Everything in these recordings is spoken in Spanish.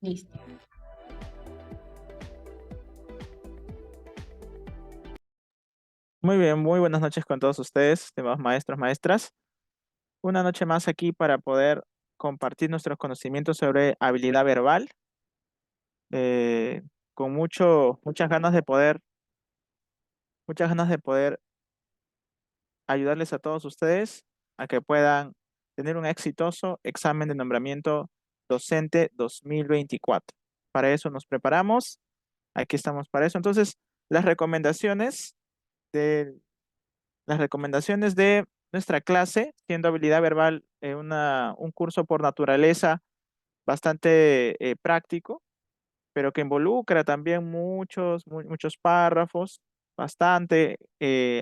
Listo. Muy bien, muy buenas noches con todos ustedes, estimados maestros, maestras. Una noche más aquí para poder compartir nuestros conocimientos sobre habilidad verbal, eh, con muchas ganas de poder ayudarles a todos ustedes a que puedan tener un exitoso examen de nombramiento docente 2024. Para eso nos preparamos, aquí estamos para eso. Entonces, las recomendaciones de las recomendaciones de nuestra clase, siendo habilidad verbal un curso por naturaleza bastante práctico, pero que involucra también muchos párrafos, bastante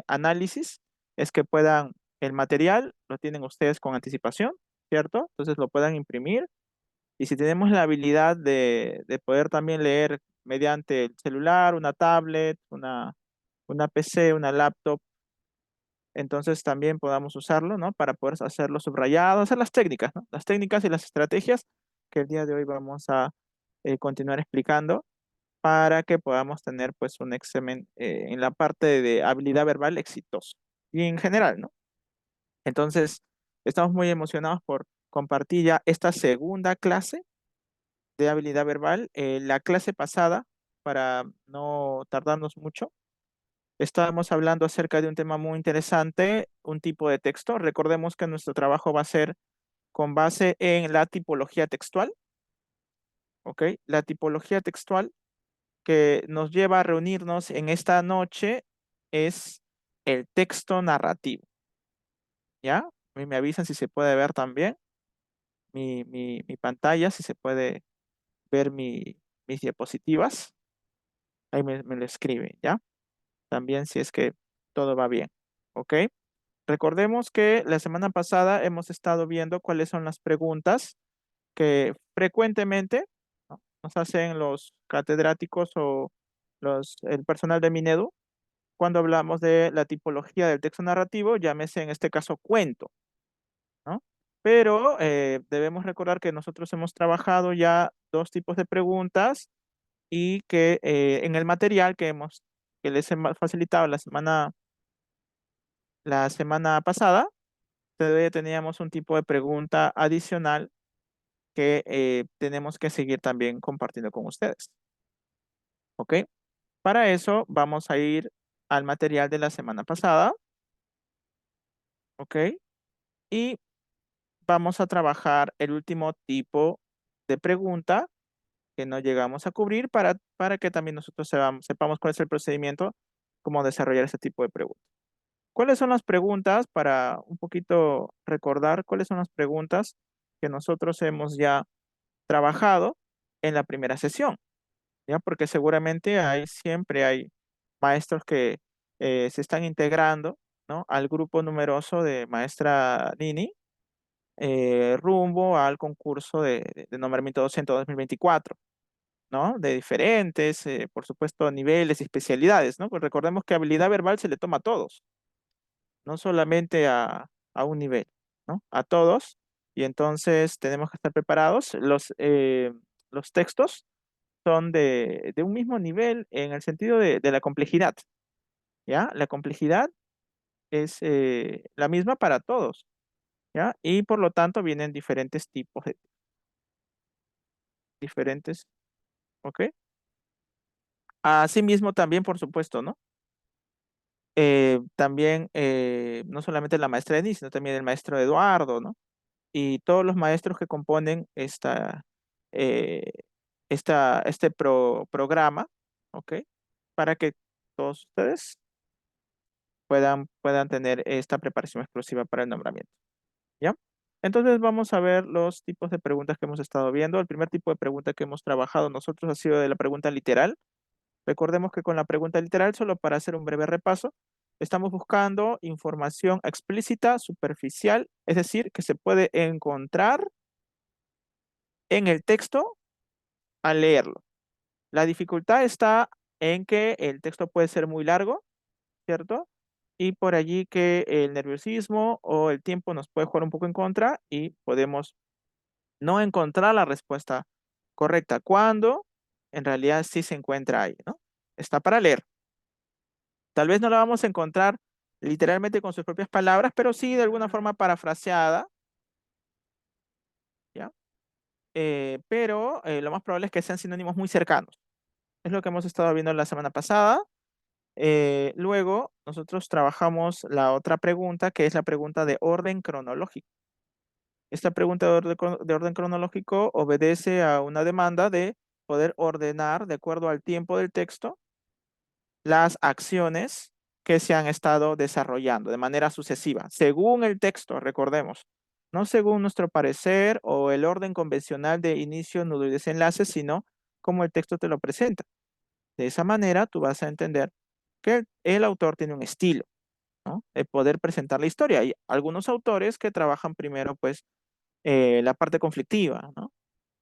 análisis, es que puedan, el material lo tienen ustedes con anticipación, ¿cierto? Entonces lo puedan imprimir y si tenemos la habilidad de poder también leer mediante el celular, una tablet, una PC, una laptop, entonces también podamos usarlo, ¿no? Para poder hacerlo subrayado, hacer las técnicas, ¿no? Las técnicas y las estrategias que el día de hoy vamos a continuar explicando para que podamos tener pues un examen en la parte de habilidad verbal exitoso y en general, ¿no? Entonces, estamos muy emocionados por compartir ya esta segunda clase de habilidad verbal. La clase pasada, para no tardarnos mucho, estábamos hablando acerca de un tema muy interesante, un tipo de texto. Recordemos que nuestro trabajo va a ser con base en la tipología textual, ¿ok? La tipología textual que nos lleva a reunirnos en esta noche es el texto narrativo, ¿ya? Me avisan si se puede ver también mi pantalla, si se puede ver mis diapositivas. Ahí me lo escriben, ¿ya? También si es que todo va bien, ¿ok? Recordemos que la semana pasada hemos estado viendo cuáles son las preguntas que frecuentemente, ¿no?, nos hacen los catedráticos o el personal de Minedu cuando hablamos de la tipología del texto narrativo, llámese en este caso cuento, ¿no? Pero debemos recordar que nosotros hemos trabajado ya dos tipos de preguntas y que en el material que les he facilitado la semana pasada, todavía teníamos un tipo de pregunta adicional que tenemos que seguir también compartiendo con ustedes. ¿Ok? Para eso vamos a ir al material de la semana pasada. ¿Ok? Y vamos a trabajar el último tipo de pregunta que no llegamos a cubrir para que también nosotros sepamos cuál es el procedimiento, cómo desarrollar ese tipo de preguntas. ¿Cuáles son las preguntas para un poquito recordar cuáles son las preguntas que nosotros hemos ya trabajado en la primera sesión? ¿Ya? Porque seguramente siempre hay maestros que se están integrando, ¿no?, al grupo numeroso de maestra Nini, rumbo al concurso de nombramiento docente 2024, ¿no? De diferentes, por supuesto, niveles y especialidades, ¿no? Pues recordemos que habilidad verbal se le toma a todos, no solamente a un nivel, ¿no? A todos. Y entonces tenemos que estar preparados. Los textos son de un mismo nivel en el sentido de la complejidad, ¿ya? La complejidad es la misma para todos, ¿ya? Y por lo tanto vienen diferentes tipos de diferentes, ¿ok? Asimismo también, por supuesto, ¿no? También, no solamente la maestra Denise, sino también el maestro Eduardo, ¿no? Y todos los maestros que componen eh, este programa, ¿ok? Para que todos ustedes puedan tener esta preparación exclusiva para el nombramiento, ¿ya? Entonces vamos a ver los tipos de preguntas que hemos estado viendo. El primer tipo de pregunta que hemos trabajado nosotros ha sido de la pregunta literal. Recordemos que con la pregunta literal, solo para hacer un breve repaso, estamos buscando información explícita, superficial, es decir, que se puede encontrar en el texto al leerlo. La dificultad está en que el texto puede ser muy largo, ¿cierto? Y por allí que el nerviosismo o el tiempo nos puede jugar un poco en contra y podemos no encontrar la respuesta correcta, cuando en realidad sí se encuentra ahí, ¿no? Está para leer. Tal vez no la vamos a encontrar literalmente con sus propias palabras, pero sí de alguna forma parafraseada, ¿ya? Pero lo más probable es que sean sinónimos muy cercanos. Es lo que hemos estado viendo la semana pasada. Luego, nosotros trabajamos la otra pregunta, que es la pregunta de orden cronológico. Esta pregunta de orden cronológico obedece a una demanda de poder ordenar, de acuerdo al tiempo del texto, las acciones que se han estado desarrollando de manera sucesiva, según el texto, recordemos, no según nuestro parecer o el orden convencional de inicio, nudo y desenlace, sino como el texto te lo presenta. De esa manera, tú vas a entender que el autor tiene un estilo, ¿no? De poder presentar la historia. Hay algunos autores que trabajan primero, pues, la parte conflictiva, ¿no?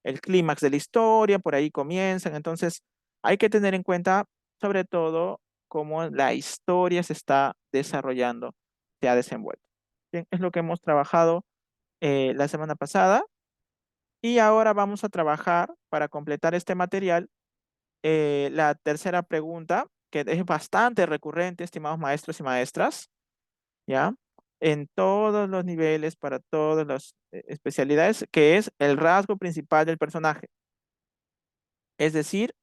El clímax de la historia, por ahí comienzan. Entonces, hay que tener en cuenta, sobre todo, cómo la historia se está desarrollando, se ha desenvuelto. Bien, es lo que hemos trabajado la semana pasada y ahora vamos a trabajar para completar este material la tercera pregunta, que es bastante recurrente, estimados maestros y maestras, ¿ya? En todos los niveles, para todas las especialidades, que es el rasgo principal del personaje. Es decir,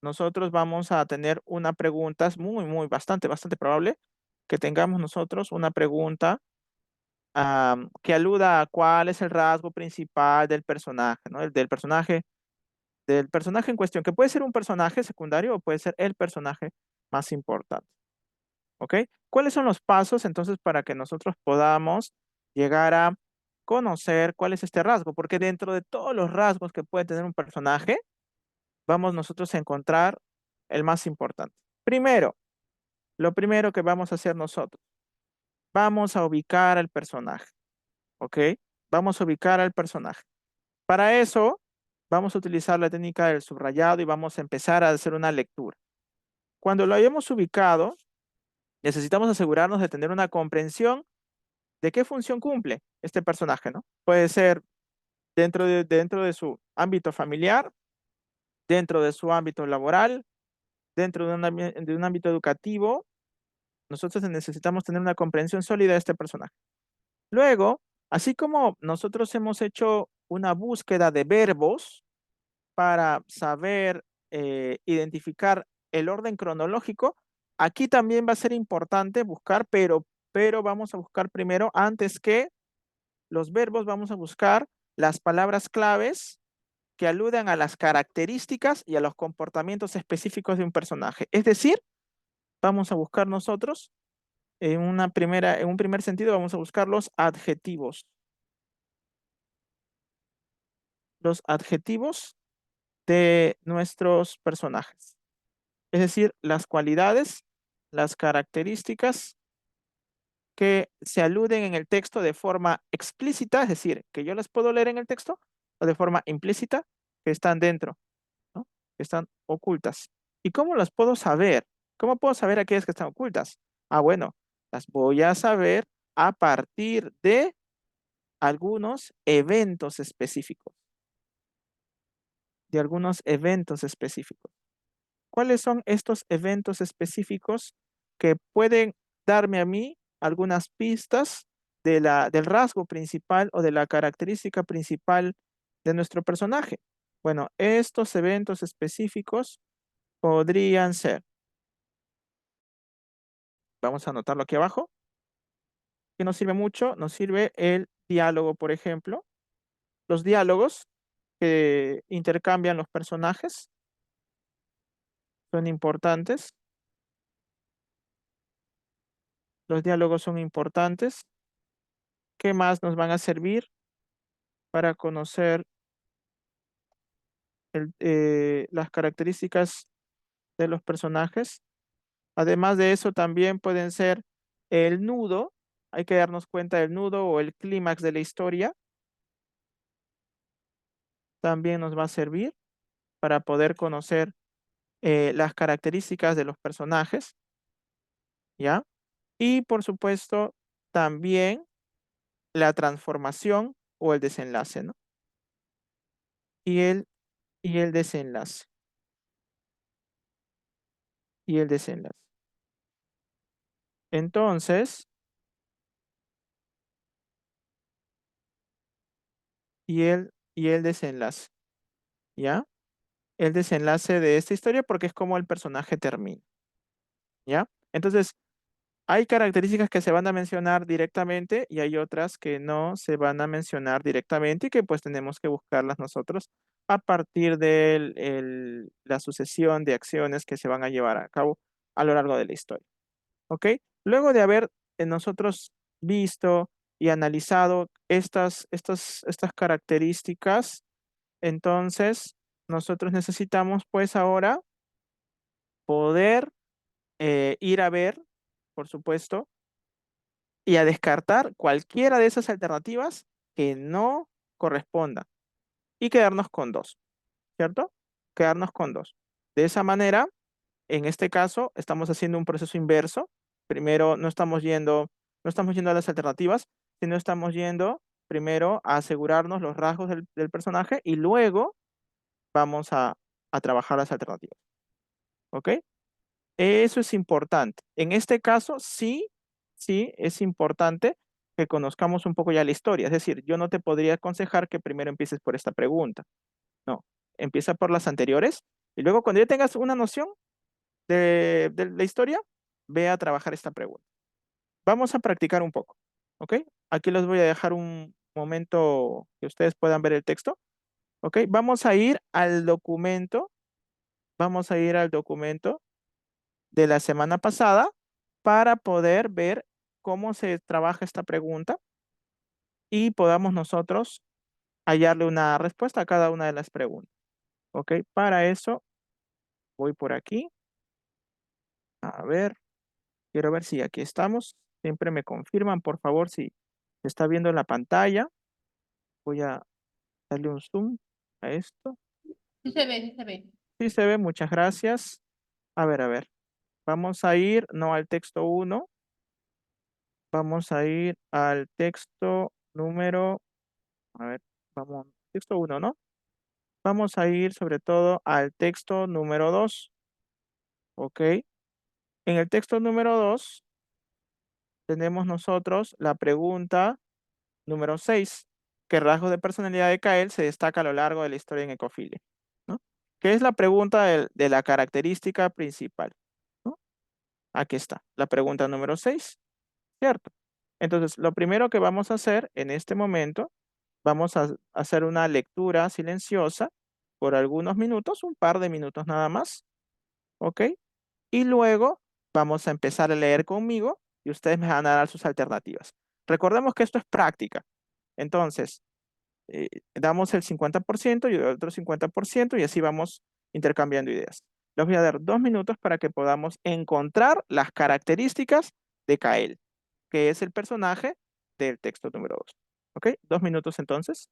nosotros vamos a tener una pregunta, es bastante probable que tengamos nosotros una pregunta que aluda a cuál es el rasgo principal del personaje, ¿no? El del personaje en cuestión, que puede ser un personaje secundario o puede ser el personaje más importante, ¿ok? ¿Cuáles son los pasos entonces para que nosotros podamos llegar a conocer cuál es este rasgo? Porque dentro de todos los rasgos que puede tener un personaje, vamos nosotros a encontrar el más importante. Primero, lo primero que vamos a hacer nosotros, vamos a ubicar al personaje, ¿ok? Vamos a ubicar al personaje. Para eso, vamos a utilizar la técnica del subrayado y vamos a empezar a hacer una lectura. Cuando lo hayamos ubicado, necesitamos asegurarnos de tener una comprensión de qué función cumple este personaje, ¿no? Puede ser dentro de su ámbito familiar, dentro de su ámbito laboral, dentro de un ámbito educativo. Nosotros necesitamos tener una comprensión sólida de este personaje. Luego, así como nosotros hemos hecho una búsqueda de verbos para saber identificar el orden cronológico, aquí también va a ser importante buscar, pero vamos a buscar primero, antes que los verbos, vamos a buscar las palabras claves que aludan a las características y a los comportamientos específicos de un personaje. Es decir, vamos a buscar nosotros en un primer sentido, vamos a buscar los adjetivos de nuestros personajes. Es decir, las cualidades, las características que se aluden en el texto de forma explícita, es decir, que yo las puedo leer en el texto, o de forma implícita, que están dentro, ¿no? Que están ocultas. ¿Y cómo las puedo saber? ¿Cómo puedo saber aquellas que están ocultas? Ah, bueno, las voy a saber a partir de algunos eventos específicos, de algunos eventos específicos. ¿Cuáles son estos eventos específicos que pueden darme a mí algunas pistas del rasgo principal o de la característica principal de nuestro personaje? Bueno, estos eventos específicos podrían ser, vamos a anotarlo aquí abajo, que nos sirve mucho, nos sirve el diálogo, por ejemplo, los diálogos que intercambian los personajes son importantes, los diálogos son importantes. ¿Qué más nos van a servir para conocer las características de los personajes? Además de eso, también pueden ser el nudo, hay que darnos cuenta del nudo o el clímax de la historia, también nos va a servir para poder conocer las características de los personajes, ¿ya? Y por supuesto, también la transformación o el desenlace, ¿no? Y el y el desenlace. Y el desenlace. Entonces, y el desenlace, ¿ya? El desenlace de esta historia porque es como el personaje termina, ¿ya? Entonces, hay características que se van a mencionar directamente y hay otras que no se van a mencionar directamente y que pues tenemos que buscarlas nosotros a partir de la sucesión de acciones que se van a llevar a cabo a lo largo de la historia. ¿Ok? Luego de haber nosotros visto y analizado estas características, entonces nosotros necesitamos pues ahora poder ir a ver, por supuesto, y a descartar cualquiera de esas alternativas que no correspondan y quedarnos con dos, ¿cierto? Quedarnos con dos. De esa manera, en este caso, estamos haciendo un proceso inverso. Primero, no estamos yendo a las alternativas, sino estamos yendo primero a asegurarnos los rasgos del personaje y luego vamos a trabajar las alternativas. ¿Ok? Eso es importante. En este caso, sí, sí, es importante que conozcamos un poco ya la historia. Es decir, yo no te podría aconsejar que primero empieces por esta pregunta. No, empieza por las anteriores y luego cuando ya tengas una noción de la historia, ve a trabajar esta pregunta. Vamos a practicar un poco, ¿ok? Aquí les voy a dejar un momento que ustedes puedan ver el texto, ¿ok? Vamos a ir al documento de la semana pasada para poder ver cómo se trabaja esta pregunta y podamos nosotros hallarle una respuesta a cada una de las preguntas, ¿ok? Para eso voy por aquí, a ver. Quiero ver si aquí estamos. Siempre me confirman, por favor, si se está viendo en la pantalla. Voy a darle un zoom a esto. Sí se ve, sí se ve. Sí se ve, muchas gracias. A ver, a ver. Vamos a ir, no al texto uno, vamos a ir al texto número, a ver, vamos, texto uno, ¿no? Vamos a ir sobre todo al texto número 2, ¿ok? En el texto número 2 tenemos nosotros la pregunta número 6, ¿qué rasgos de personalidad de Kael se destaca a lo largo de la historia en Ecofilia? ¿No? ¿Qué es la pregunta de la característica principal? ¿No? Aquí está, la pregunta número 6, ¿cierto? Entonces, lo primero que vamos a hacer en este momento, vamos a hacer una lectura silenciosa por algunos minutos, un par de minutos nada más, ¿ok? Y luego vamos a empezar a leer conmigo y ustedes me van a dar sus alternativas. Recordemos que esto es práctica. Entonces, damos el 50% y el otro 50% y así vamos intercambiando ideas. Les voy a dar 2 minutos para que podamos encontrar las características de Kael, que es el personaje del texto número 2. ¿Ok? 2 minutos entonces.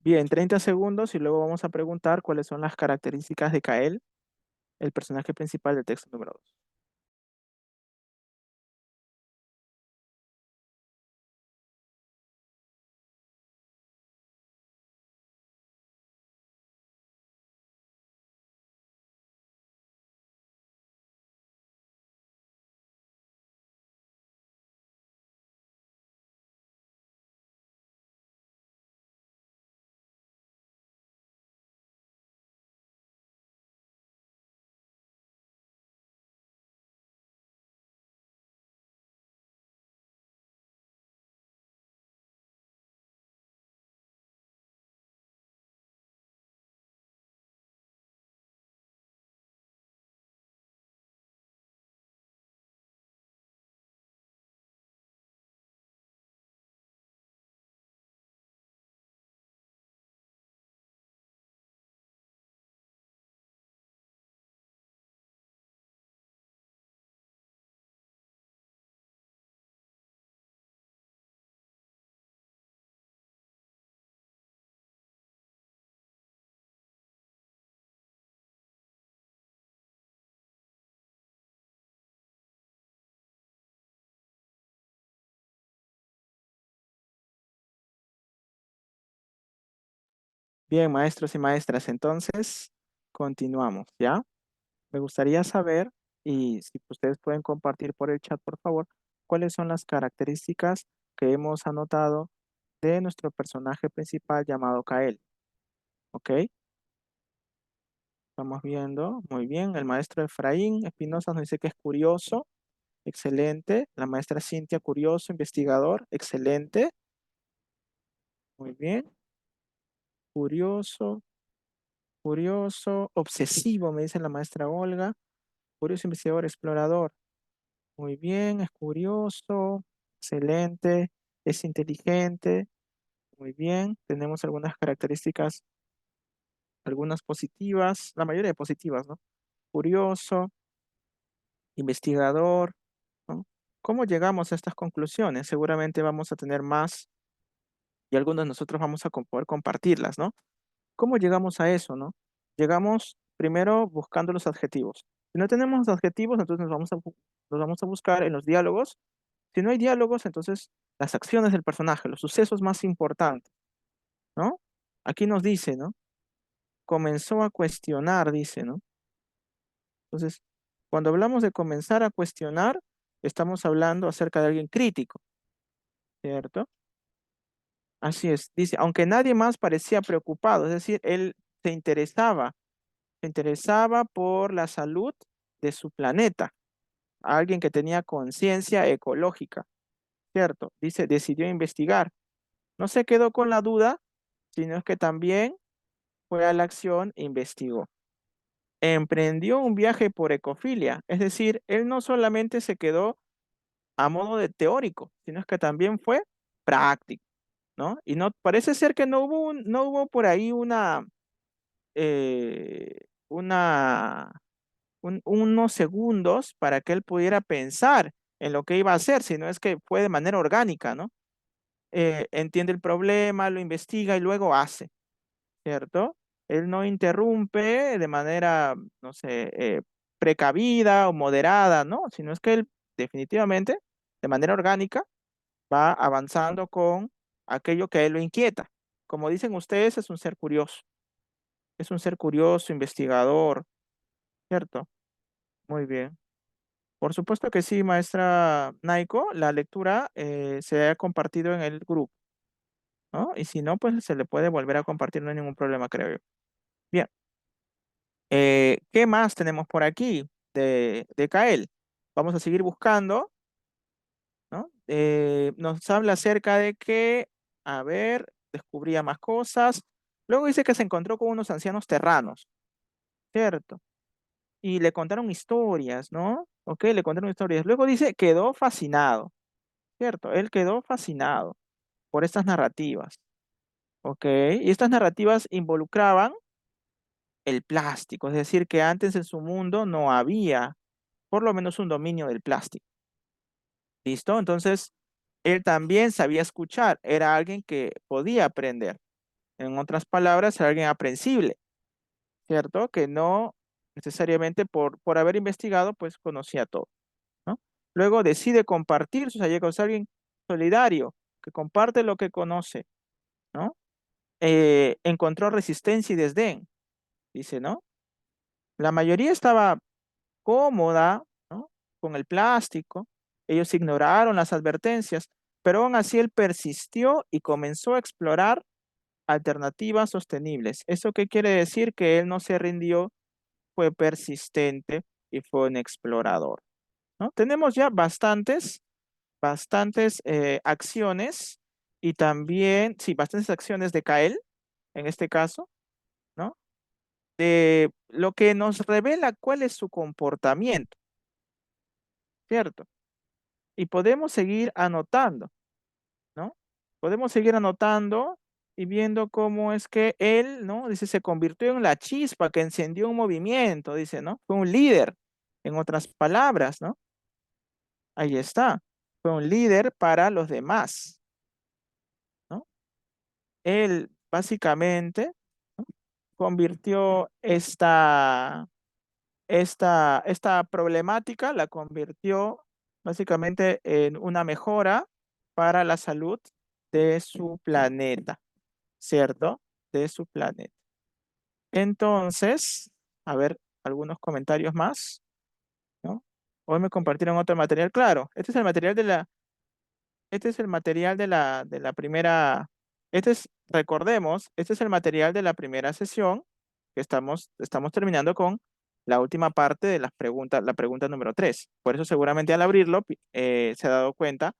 Bien, 30 segundos y luego vamos a preguntar cuáles son las características de Kael, el personaje principal del texto número 2. Bien, maestros y maestras, entonces continuamos, ¿ya? Me gustaría saber, y si ustedes pueden compartir por el chat, por favor, cuáles son las características que hemos anotado de nuestro personaje principal llamado Kael, ¿ok? Estamos viendo, muy bien, el maestro Efraín Espinosa nos dice que es curioso, excelente. La maestra Cintia, curioso, investigador, excelente, muy bien. Curioso, curioso, obsesivo, me dice la maestra Olga. Curioso, investigador, explorador. Muy bien, es curioso, excelente, es inteligente, muy bien. Tenemos algunas características, algunas positivas, la mayoría de positivas, ¿no? Curioso, investigador, ¿no? ¿Cómo llegamos a estas conclusiones? Seguramente vamos a tener más y algunos de nosotros vamos a poder compartirlas, ¿no? ¿Cómo llegamos a eso, no? Llegamos primero buscando los adjetivos. Si no tenemos adjetivos, entonces nos vamos a buscar en los diálogos. Si no hay diálogos, entonces las acciones del personaje, los sucesos más importantes, ¿no? Aquí nos dice, ¿no? Comenzó a cuestionar, dice, ¿no? Entonces, cuando hablamos de comenzar a cuestionar, estamos hablando acerca de alguien crítico, ¿cierto? Así es, dice, aunque nadie más parecía preocupado, es decir, él se interesaba por la salud de su planeta, alguien que tenía conciencia ecológica, ¿cierto? Dice, decidió investigar. No se quedó con la duda, sino es que también fue a la acción e investigó. Emprendió un viaje por ecofilia, es decir, él no solamente se quedó a modo de teórico, sino es que también fue práctico, ¿no? Y no parece ser que no hubo por ahí una unos segundos para que él pudiera pensar en lo que iba a hacer, sino es que fue de manera orgánica, ¿no? Entiende el problema, lo investiga y luego hace, ¿cierto? Él no interrumpe de manera, no sé, precavida o moderada, ¿no? Sino es que él definitivamente, de manera orgánica, va avanzando con aquello que a él lo inquieta. Como dicen ustedes, es un ser curioso, investigador, ¿cierto? Muy bien. Por supuesto que sí, maestra Naiko, la lectura se ha compartido en el grupo, ¿no? Y si no, pues se le puede volver a compartir, no hay ningún problema, creo yo. Bien, ¿qué más tenemos por aquí de Kael? Vamos a seguir buscando, ¿no? Nos habla acerca de que, a ver, descubría más cosas. Luego dice que se encontró con unos ancianos terranos, ¿cierto? Y le contaron historias, ¿no? Ok, le contaron historias. Luego dice, quedó fascinado. ¿Cierto? Él quedó fascinado por estas narrativas, ¿ok? Y estas narrativas involucraban el plástico, es decir, que antes en su mundo no había por lo menos un dominio del plástico, ¿listo? Entonces, él también sabía escuchar, era alguien que podía aprender. En otras palabras, alguien aprensible, ¿cierto? Que no necesariamente por haber investigado, pues conocía todo, ¿no? Luego decide compartir sus hallazgos, alguien solidario, que comparte lo que conoce, ¿no? Encontró resistencia y desdén, dice, ¿no? La mayoría estaba cómoda, ¿no? Con el plástico. Ellos ignoraron las advertencias, pero aún así él persistió y comenzó a explorar alternativas sostenibles. ¿Eso qué quiere decir? Que él no se rindió, fue persistente y fue un explorador, ¿no? Tenemos ya bastantes acciones y también, sí, bastantes acciones de Kael, en este caso, ¿no? De lo que nos revela cuál es su comportamiento, ¿cierto? Y podemos seguir anotando, ¿no? Podemos seguir anotando y viendo cómo es que él, ¿no? Dice, se convirtió en la chispa que encendió un movimiento, dice, ¿no? Fue un líder, en otras palabras, ¿no? Ahí está. Fue un líder para los demás, ¿no? Él básicamente, ¿no? Convirtió esta problemática, la convirtió básicamente en una mejora para la salud de su planeta, ¿cierto? De su planeta. Entonces, a ver, algunos comentarios más, ¿no? Hoy me compartieron otro material, claro, este es el material este es el material de la primera, recordemos, este es el material de la primera sesión que estamos terminando con la última parte de las preguntas, la pregunta número 3. Por eso seguramente al abrirlo se ha dado cuenta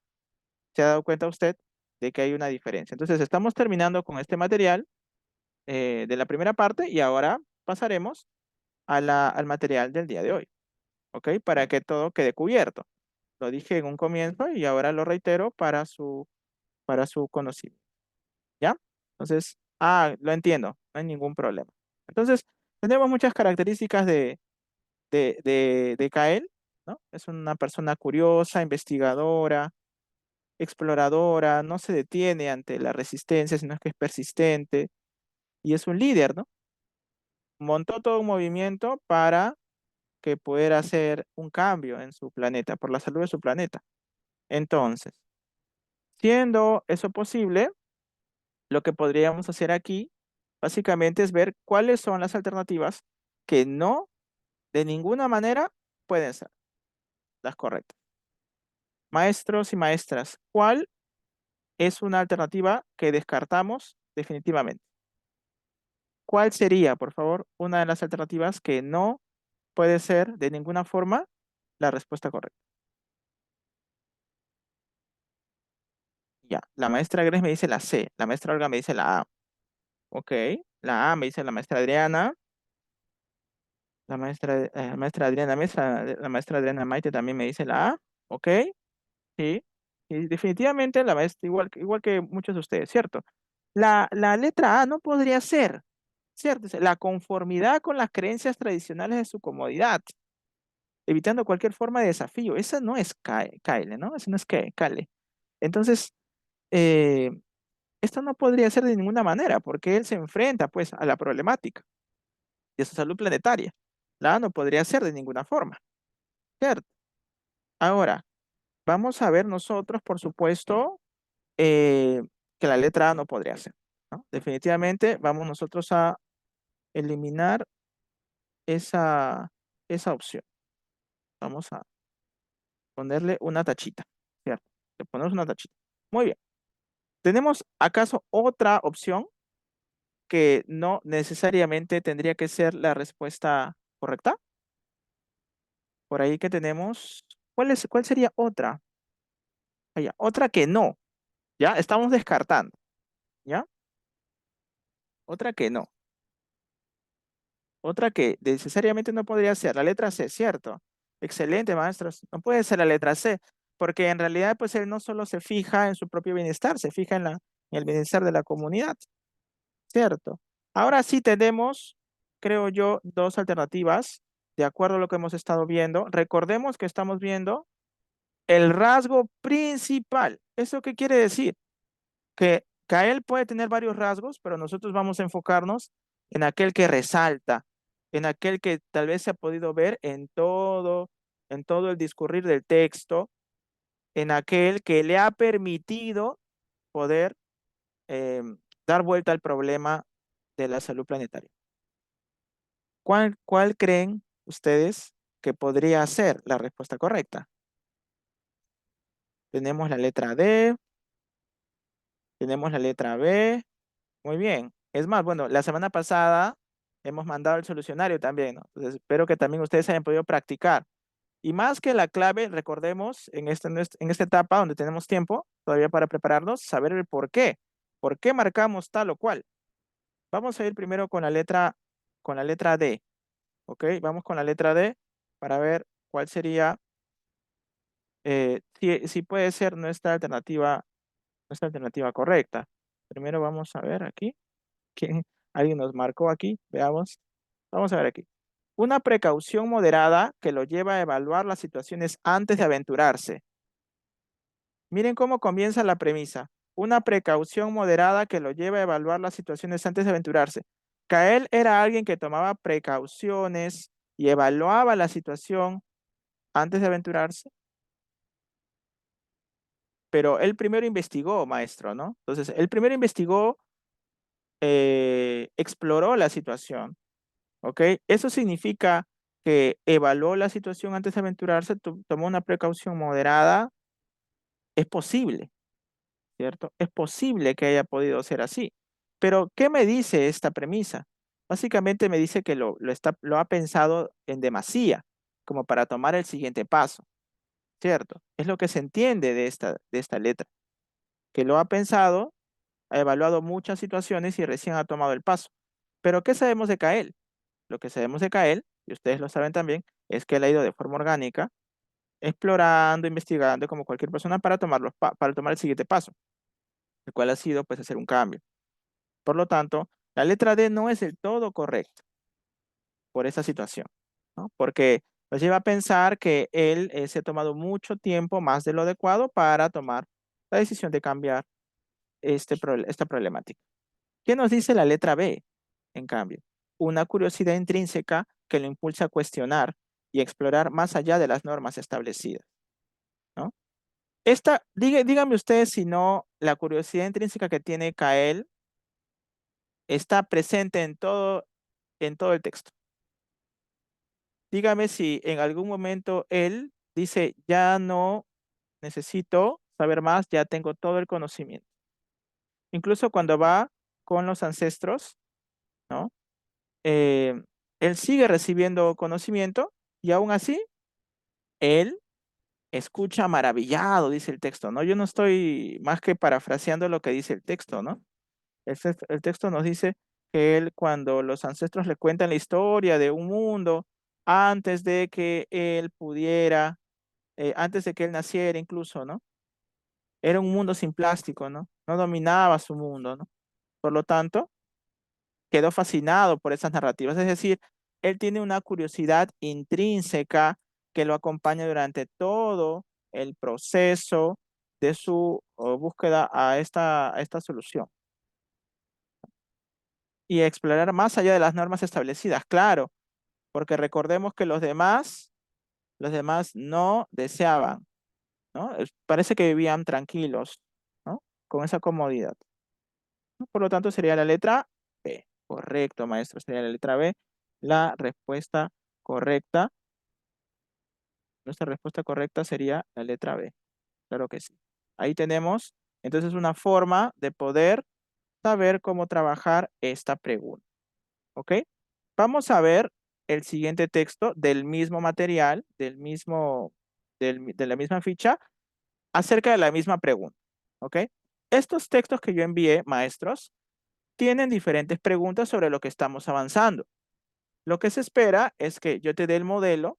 usted de que hay una diferencia. Entonces estamos terminando con este material de la primera parte y ahora pasaremos al material del día de hoy, ¿ok? Para que todo quede cubierto. Lo dije en un comienzo y ahora lo reitero para su conocimiento, ¿ya? Entonces, lo entiendo, no hay ningún problema. Entonces, tenemos muchas características de Kael, ¿no? Es una persona curiosa, investigadora, exploradora, no se detiene ante la resistencia, sino que es persistente y es un líder, ¿no? Montó todo un movimiento para que pudiera hacer un cambio en su planeta, por la salud de su planeta. Entonces, siendo eso posible, lo que podríamos hacer aquí básicamente es ver cuáles son las alternativas que no, de ninguna manera, pueden ser las correctas. Maestros y maestras, ¿cuál es una alternativa que descartamos definitivamente? ¿Cuál sería, por favor, una de las alternativas que no puede ser de ninguna forma la respuesta correcta? Ya, la maestra Grace me dice la C, la maestra Olga me dice la A. Ok, la A me dice la maestra Adriana, la maestra Adriana Mesa, la maestra Adriana Maite también me dice la A. Ok, sí, y definitivamente la maestra, igual que muchos de ustedes, ¿cierto? La letra A no podría ser, ¿cierto? La conformidad con las creencias tradicionales de su comodidad, evitando cualquier forma de desafío. Esa no es Kyle, ¿no? Esa no es Kale. Entonces, eh, esto no podría ser de ninguna manera, porque él se enfrenta, pues, a la problemática de su salud planetaria. La A no podría ser de ninguna forma, ¿cierto? Ahora, vamos a ver nosotros, por supuesto, eh, que la letra A no podría ser, ¿no? Definitivamente vamos nosotros a eliminar esa, esa opción. Vamos a ponerle una tachita, ¿cierto? Le ponemos una tachita. Muy bien. ¿Tenemos acaso otra opción que no necesariamente tendría que ser la respuesta correcta? Por ahí que tenemos, ¿cuál sería otra? Otra que no, ¿ya? Estamos descartando, ¿ya? Otra que no. Otra que necesariamente no podría ser, la letra C, ¿cierto? Excelente, maestros. No puede ser la letra C, porque en realidad, pues él no solo se fija en su propio bienestar, se fija en en el bienestar de la comunidad, ¿cierto? Ahora sí tenemos, creo yo, dos alternativas, de acuerdo a lo que hemos estado viendo. Recordemos que estamos viendo el rasgo principal. ¿Eso qué quiere decir? Que Kael puede tener varios rasgos, pero nosotros vamos a enfocarnos en aquel que resalta, en aquel que tal vez se ha podido ver en todo el discurrir del texto, en aquel que le ha permitido poder dar vuelta al problema de la salud planetaria. ¿Cuál creen ustedes que podría ser la respuesta correcta? Tenemos la letra D, tenemos la letra B. Muy bien. Es más, bueno, la semana pasada hemos mandado el solucionario también, ¿no? Entonces, espero que también ustedes hayan podido practicar. Y más que la clave, recordemos en esta etapa donde tenemos tiempo todavía para prepararnos, saber el por qué. ¿Por qué marcamos tal o cual? Vamos a ir primero con la letra D, ¿ok? Vamos con la letra D para ver cuál sería, si puede ser nuestra alternativa correcta. Primero vamos a ver aquí, que alguien nos marcó aquí, veamos. Vamos a ver aquí. Una precaución moderada que lo lleva a evaluar las situaciones antes de aventurarse. Miren cómo comienza la premisa. Una precaución moderada que lo lleva a evaluar las situaciones antes de aventurarse. Kael era alguien que tomaba precauciones y evaluaba la situación antes de aventurarse, pero él primero investigó, maestro, ¿no? Entonces, él primero investigó, exploró la situación, ¿ok? Eso significa que evaluó la situación antes de aventurarse, tomó una precaución moderada. Es posible, ¿cierto? Es posible que haya podido ser así. Pero, ¿qué me dice esta premisa? Básicamente me dice que lo ha pensado en demasía, como para tomar el siguiente paso, ¿cierto? Es lo que se entiende de esta letra, que lo ha pensado, ha evaluado muchas situaciones y recién ha tomado el paso. Pero, ¿qué sabemos de Kael? Lo que sabemos de Kael, y ustedes lo saben también, es que él ha ido de forma orgánica, explorando, investigando como cualquier persona para para tomar el siguiente paso, el cual ha sido pues hacer un cambio. Por lo tanto, la letra D no es del todo correcta por esa situación, ¿no? Porque nos lleva a pensar que él se ha tomado mucho tiempo más de lo adecuado para tomar la decisión de cambiar esta problemática. ¿Qué nos dice la letra B, en cambio? Una curiosidad intrínseca que lo impulsa a cuestionar y explorar más allá de las normas establecidas, ¿no? Díganme ustedes si no, la curiosidad intrínseca que tiene Kael está presente en todo el texto. Dígame si en algún momento él dice, ya no necesito saber más, ya tengo todo el conocimiento. Incluso cuando va con los ancestros, ¿no? Él sigue recibiendo conocimiento y aún así, él escucha maravillado, dice el texto, ¿no? Yo no estoy más que parafraseando lo que dice el texto, ¿no? El texto nos dice que él, cuando los ancestros le cuentan la historia de un mundo, antes de que él pudiera, antes de que él naciera incluso, ¿no? Era un mundo sin plástico, ¿no? No dominaba su mundo, ¿no? Por lo tanto, quedó fascinado por esas narrativas. Es decir, él tiene una curiosidad intrínseca que lo acompaña durante todo el proceso de su búsqueda a esta solución. Y explorar más allá de las normas establecidas, claro, porque recordemos que los demás no deseaban, ¿no? Parece que vivían tranquilos, ¿no? Con esa comodidad, ¿no? Por lo tanto, sería la letra B. Correcto, maestro, sería la letra B. La respuesta correcta, nuestra respuesta correcta sería la letra B. Claro que sí. Ahí tenemos, entonces, una forma de poder saber cómo trabajar esta pregunta, ¿ok? Vamos a ver el siguiente texto del mismo material, de la misma ficha, acerca de la misma pregunta, ¿ok? Estos textos que yo envié, maestros, tienen diferentes preguntas sobre lo que estamos avanzando. Lo que se espera es que yo te dé el modelo,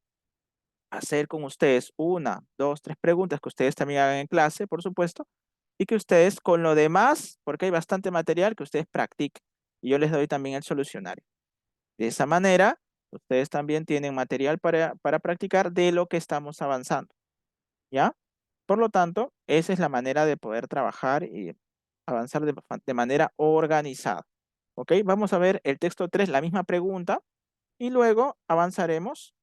hacer con ustedes una, dos, tres preguntas que ustedes también hagan en clase, por supuesto, y que ustedes con lo demás, porque hay bastante material, que ustedes practiquen. Y yo les doy también el solucionario. De esa manera, ustedes también tienen material para practicar de lo que estamos avanzando, ¿ya? Por lo tanto, esa es la manera de poder trabajar avanzar de manera organizada. ¿Ok? Vamos a ver el texto 3, la misma pregunta, y luego avanzaremos,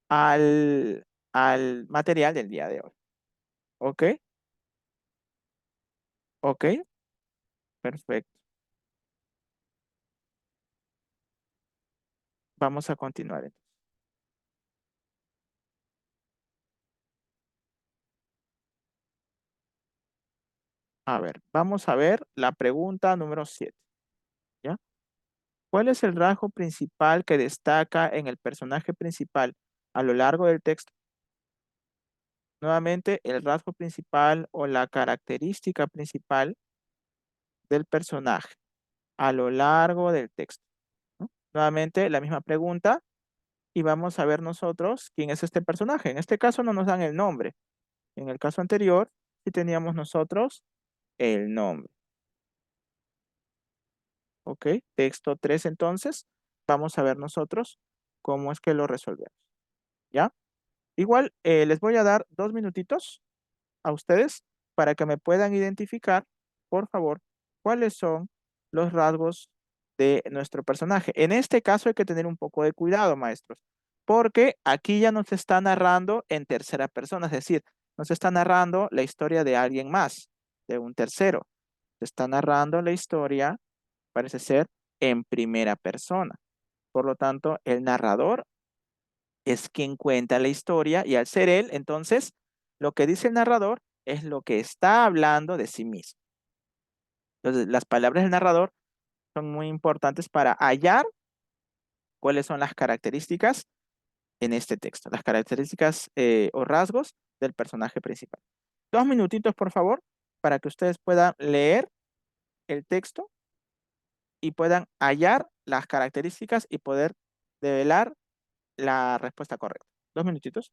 al, al material del día de hoy. ¿Ok? ¿Ok? Perfecto. Vamos a continuar. A ver, vamos a ver la pregunta número 7. ¿Ya? ¿Cuál es el rasgo principal que destaca en el personaje principal a lo largo del texto? Nuevamente, el rasgo principal o la característica principal del personaje a lo largo del texto, ¿no? Nuevamente, la misma pregunta y vamos a ver nosotros quién es este personaje. En este caso no nos dan el nombre. En el caso anterior, sí teníamos nosotros el nombre. ¿Ok? Texto 3 entonces. Vamos a ver nosotros cómo es que lo resolvemos. ¿Ya? Igual les voy a dar 2 minutitos a ustedes para que me puedan identificar, por favor, cuáles son los rasgos de nuestro personaje. En este caso hay que tener un poco de cuidado, maestros, porque aquí ya nos está narrando en tercera persona, es decir, nos está narrando la historia de alguien más, de un tercero. Se está narrando la historia, parece ser, en primera persona. Por lo tanto, el narrador es quien cuenta la historia y al ser él, entonces, lo que dice el narrador es lo que está hablando de sí mismo. Entonces, las palabras del narrador son muy importantes para hallar cuáles son las características en este texto, las características o rasgos del personaje principal. 2 minutitos, por favor, para que ustedes puedan leer el texto y puedan hallar las características y poder develar la respuesta correcta. 2 minutitos.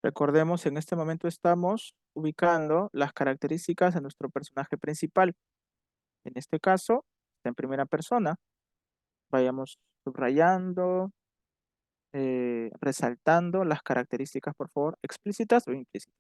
Recordemos, en este momento estamos ubicando las características de nuestro personaje principal. En este caso, está en primera persona. Vayamos subrayando, resaltando las características, por favor, explícitas o implícitas.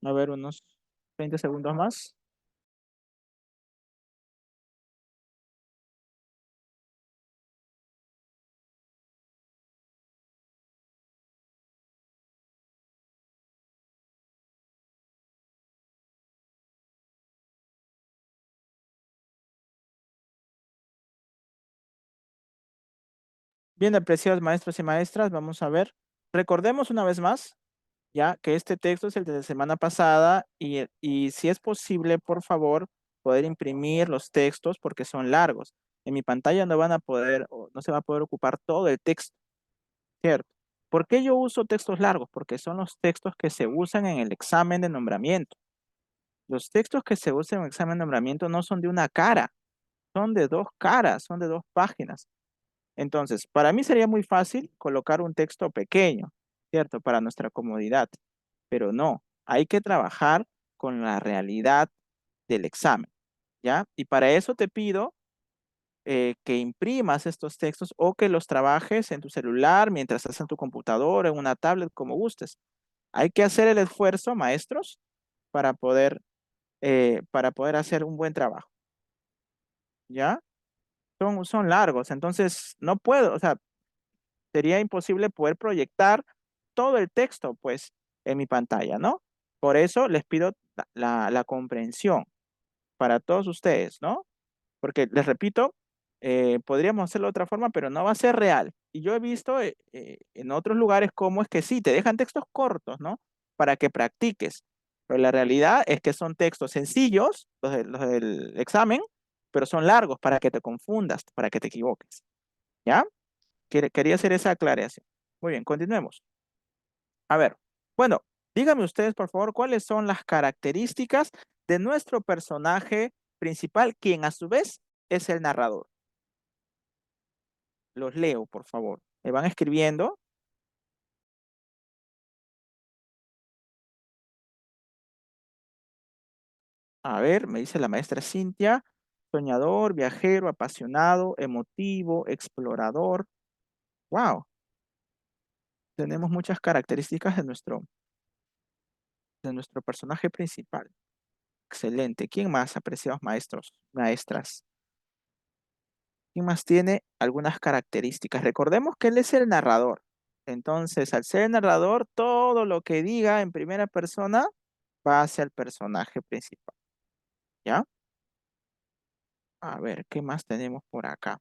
A ver, unos 20 segundos más. Bien, apreciados maestros y maestras, vamos a ver. Recordemos una vez más, ya que este texto es el de la semana pasada y si es posible, por favor, poder imprimir los textos porque son largos. En mi pantalla no van a poder, o no se va a poder ocupar todo el texto, ¿cierto? ¿Por qué yo uso textos largos? Porque son los textos que se usan en el examen de nombramiento. Los textos que se usan en el examen de nombramiento no son de una cara, son de dos caras, son de dos páginas. Entonces, para mí sería muy fácil colocar un texto pequeño, ¿cierto? Para nuestra comodidad, pero no, hay que trabajar con la realidad del examen, ¿ya? Y para eso te pido que imprimas estos textos o que los trabajes en tu celular mientras estás en tu computadora, en una tablet, como gustes. Hay que hacer el esfuerzo, maestros, para poder hacer un buen trabajo, ¿ya? Son largos, entonces no puedo, o sea, sería imposible poder proyectar todo el texto, pues, en mi pantalla, ¿no? Por eso les pido la comprensión para todos ustedes, ¿no? Porque les repito, podríamos hacerlo de otra forma, pero no va a ser real. Y yo he visto en otros lugares cómo es que sí, te dejan textos cortos, ¿no? Para que practiques. Pero la realidad es que son textos sencillos, los del examen, pero son largos para que te confundas, para que te equivoques. ¿Ya? Quería hacer esa aclaración. Muy bien, continuemos. A ver, bueno, díganme ustedes, por favor, cuáles son las características de nuestro personaje principal, quien a su vez es el narrador. Los leo, por favor. Me van escribiendo. A ver, me dice la maestra Cintia, soñador, viajero, apasionado, emotivo, explorador. Wow, tenemos muchas características de nuestro personaje principal. Excelente. ¿Quién más, apreciados maestros, maestras? ¿Quién más tiene algunas características? Recordemos que él es el narrador. Entonces, al ser el narrador, todo lo que diga en primera persona va hacia el personaje principal. ¿Ya? A ver, ¿qué más tenemos por acá?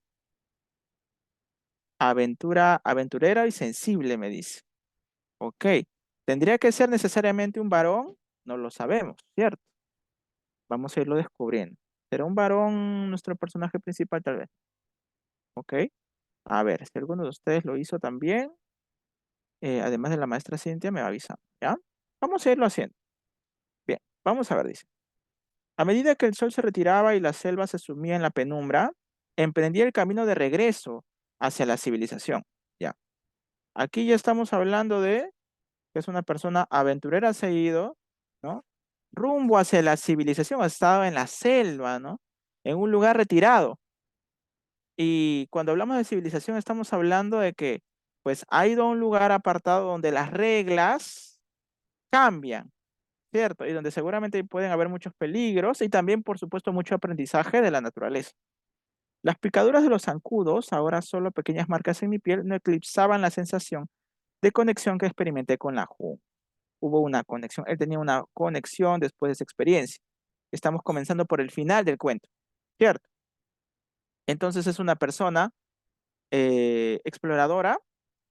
Aventurera y sensible, me dice. Ok. ¿Tendría que ser necesariamente un varón? No lo sabemos, ¿cierto? Vamos a irlo descubriendo. ¿Será un varón nuestro personaje principal, tal vez? Ok. A ver, si alguno de ustedes lo hizo también, además de la maestra Cintia, me va avisando, ¿ya? Vamos a irlo haciendo. Bien, vamos a ver, dice. A medida que el sol se retiraba y la selva se sumía en la penumbra, emprendía el camino de regreso hacia la civilización. Ya. Aquí ya estamos hablando de que es una persona aventurera, se ha ido, ¿no? Rumbo hacia la civilización, ha estado en la selva, ¿no? En un lugar retirado. Y cuando hablamos de civilización, estamos hablando de que, pues, ha ido a un lugar apartado donde las reglas cambian, ¿cierto? Y donde seguramente pueden haber muchos peligros y también, por supuesto, mucho aprendizaje de la naturaleza. Las picaduras de los zancudos, ahora solo pequeñas marcas en mi piel, no eclipsaban la sensación de conexión que experimenté con la jungla. Hubo una conexión, él tenía una conexión después de esa experiencia. Estamos comenzando por el final del cuento, ¿cierto? Entonces es una persona exploradora,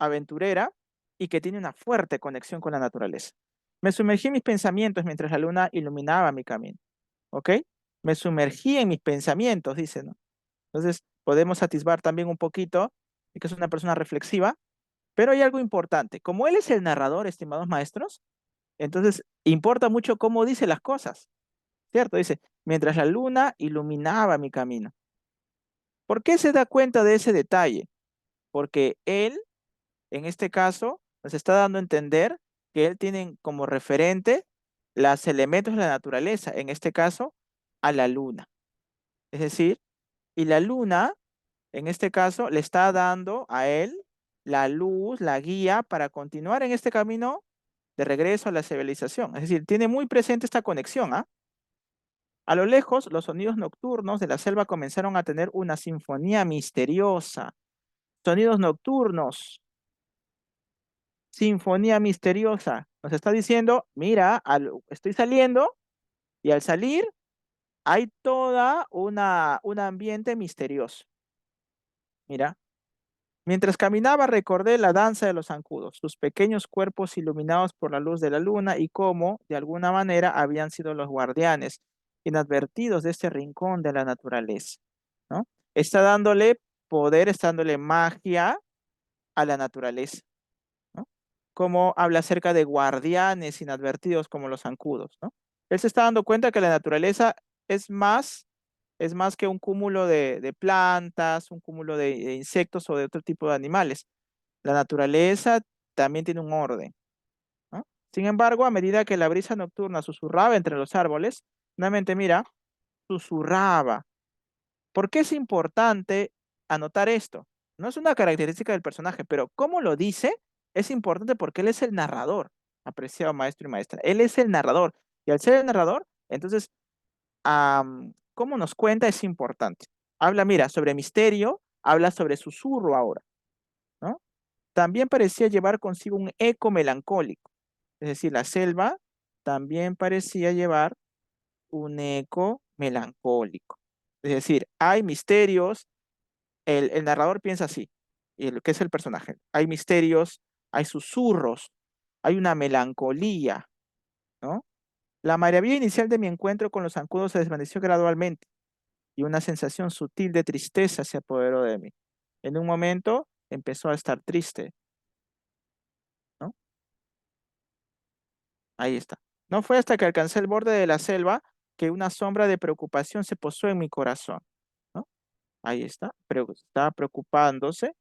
aventurera y que tiene una fuerte conexión con la naturaleza. Me sumergí en mis pensamientos mientras la luna iluminaba mi camino, ¿ok? Me sumergí en mis pensamientos, dice, ¿no? Entonces podemos atisbar también un poquito de que es una persona reflexiva, pero hay algo importante. Como él es el narrador, estimados maestros, entonces importa mucho cómo dice las cosas, ¿cierto? Dice, mientras la luna iluminaba mi camino. ¿Por qué se da cuenta de ese detalle? Porque él en este caso, nos está dando a entender que él tiene como referente los elementos de la naturaleza, en este caso, a la luna. Es decir, y la luna, en este caso, le está dando a él la luz, la guía para continuar en este camino de regreso a la civilización. Es decir, tiene muy presente esta conexión, ¿ah? A lo lejos, los sonidos nocturnos de la selva comenzaron a tener una sinfonía misteriosa. Sonidos nocturnos, sinfonía misteriosa. Nos está diciendo, mira, estoy saliendo y al salir hay toda un ambiente misterioso. Mira, mientras caminaba recordé la danza de los zancudos, sus pequeños cuerpos iluminados por la luz de la luna y cómo, de alguna manera, habían sido los guardianes inadvertidos de este rincón de la naturaleza, ¿no? Está dándole poder, está dándole magia a la naturaleza, ¿no? Como habla acerca de guardianes inadvertidos como los zancudos, ¿no? Él se está dando cuenta que la naturaleza es más, es más que un cúmulo de plantas, un cúmulo de insectos o de otro tipo de animales. La naturaleza también tiene un orden, ¿no? Sin embargo, a medida que la brisa nocturna susurraba entre los árboles, nuevamente mira, susurraba. ¿Por qué es importante anotar esto? No es una característica del personaje, pero cómo lo dice es importante porque él es el narrador, apreciado maestro y maestra. Él es el narrador. Y al ser el narrador, entonces, cómo nos cuenta es importante. Habla, mira, sobre misterio, habla sobre susurro ahora, ¿no? También parecía llevar consigo un eco melancólico. Es decir, la selva también parecía llevar un eco melancólico. Es decir, hay misterios, el narrador piensa así, y el que es el personaje. Hay misterios, hay susurros, hay una melancolía, ¿no? La maravilla inicial de mi encuentro con los zancudos se desvaneció gradualmente y una sensación sutil de tristeza se apoderó de mí. En un momento empezó a estar triste, ¿no? Ahí está. No fue hasta que alcancé el borde de la selva que una sombra de preocupación se posó en mi corazón, ¿no? Ahí está, pero estaba preocupándose.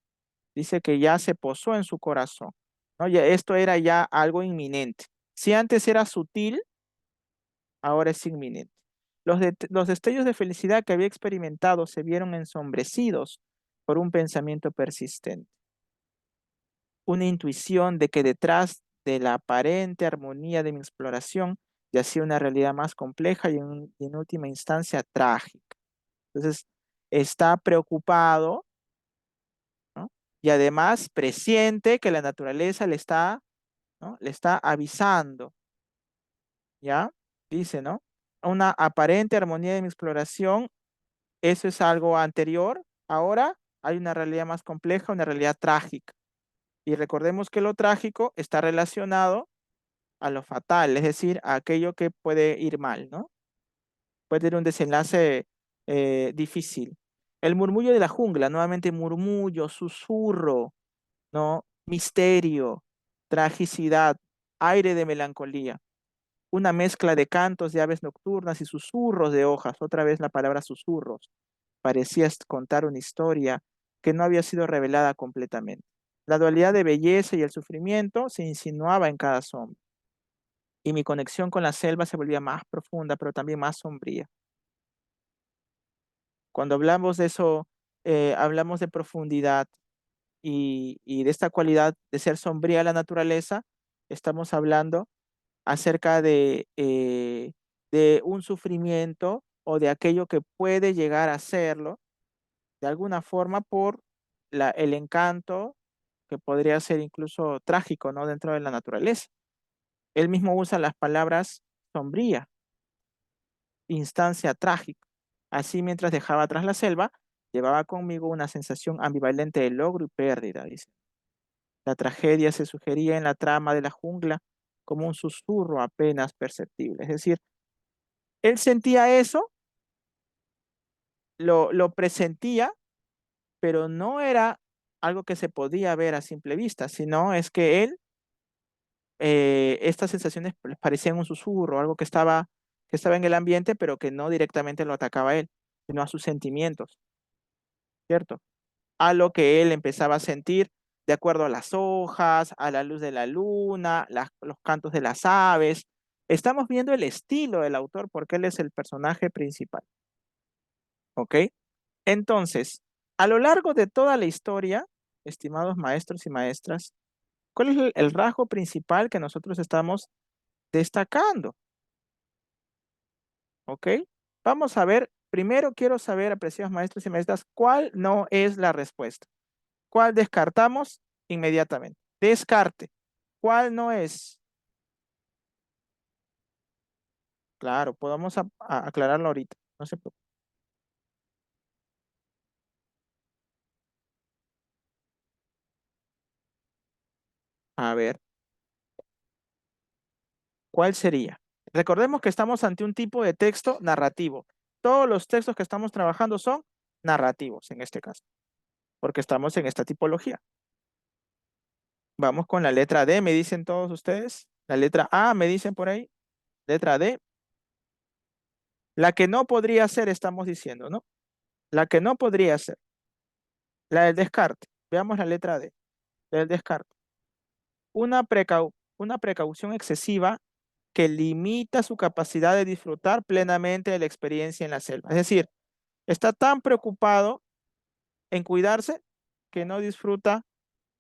Dice que ya se posó en su corazón, ¿no? Ya, esto era ya algo inminente. Si antes era sutil, ahora es inminente. Los destellos de felicidad que había experimentado se vieron ensombrecidos por un pensamiento persistente, una intuición de que detrás de la aparente armonía de mi exploración yacía una realidad más compleja y en última instancia trágica. Entonces, está preocupado, ¿no? Y además presiente que la naturaleza le está, ¿no? Le está avisando, ¿ya? Dice, ¿no? Una aparente armonía de mi exploración, eso es algo anterior. Ahora hay una realidad más compleja, una realidad trágica. Y recordemos que lo trágico está relacionado a lo fatal, es decir, a aquello que puede ir mal, ¿no? Puede tener un desenlace difícil. El murmullo de la jungla, nuevamente murmullo, susurro, ¿no? Misterio, tragicidad, aire de melancolía, una mezcla de cantos de aves nocturnas y susurros de hojas, otra vez la palabra susurros, parecía contar una historia que no había sido revelada completamente. La dualidad de belleza y el sufrimiento se insinuaba en cada sombra, y mi conexión con la selva se volvía más profunda, pero también más sombría. Cuando hablamos de eso, hablamos de profundidad y de esta cualidad de ser sombría la naturaleza, estamos hablando acerca de un sufrimiento o de aquello que puede llegar a serlo de alguna forma por el encanto que podría ser incluso trágico, ¿no? Dentro de la naturaleza. Él mismo usa las palabras sombría, instancia trágica. Así mientras dejaba atrás la selva, llevaba conmigo una sensación ambivalente de logro y pérdida, dice. La tragedia se sugería en la trama de la jungla como un susurro apenas perceptible. Es decir, él sentía eso, lo presentía, pero no era algo que se podía ver a simple vista, sino es que él, estas sensaciones parecían un susurro, algo que estaba en el ambiente, pero que no directamente lo atacaba a él, sino a sus sentimientos, ¿cierto? A lo que él empezaba a sentir de acuerdo a las hojas, a la luz de la luna, los cantos de las aves. Estamos viendo el estilo del autor porque él es el personaje principal, ¿ok? Entonces, a lo largo de toda la historia, estimados maestros y maestras, ¿Cuál es el rasgo principal que nosotros estamos destacando? ¿Ok? Vamos a ver, primero quiero saber, apreciados maestros y maestras, cuál no es la respuesta. ¿Cuál descartamos inmediatamente? Descarte. ¿Cuál no es? Claro, podemos aclararlo ahorita. No se preocupe. A ver, ¿cuál sería? Recordemos que estamos ante un tipo de texto narrativo. Todos los textos que estamos trabajando son narrativos en este caso, porque estamos en esta tipología. Vamos con la letra D, me dicen todos ustedes. La letra A, me dicen por ahí. Letra D. La que no podría ser, estamos diciendo, ¿no? La que no podría ser. La del descarte. Veamos la letra D. La del descarte. Una precaución excesiva que limita su capacidad de disfrutar plenamente de la experiencia en la selva. Es decir, está tan preocupado en cuidarse que no disfruta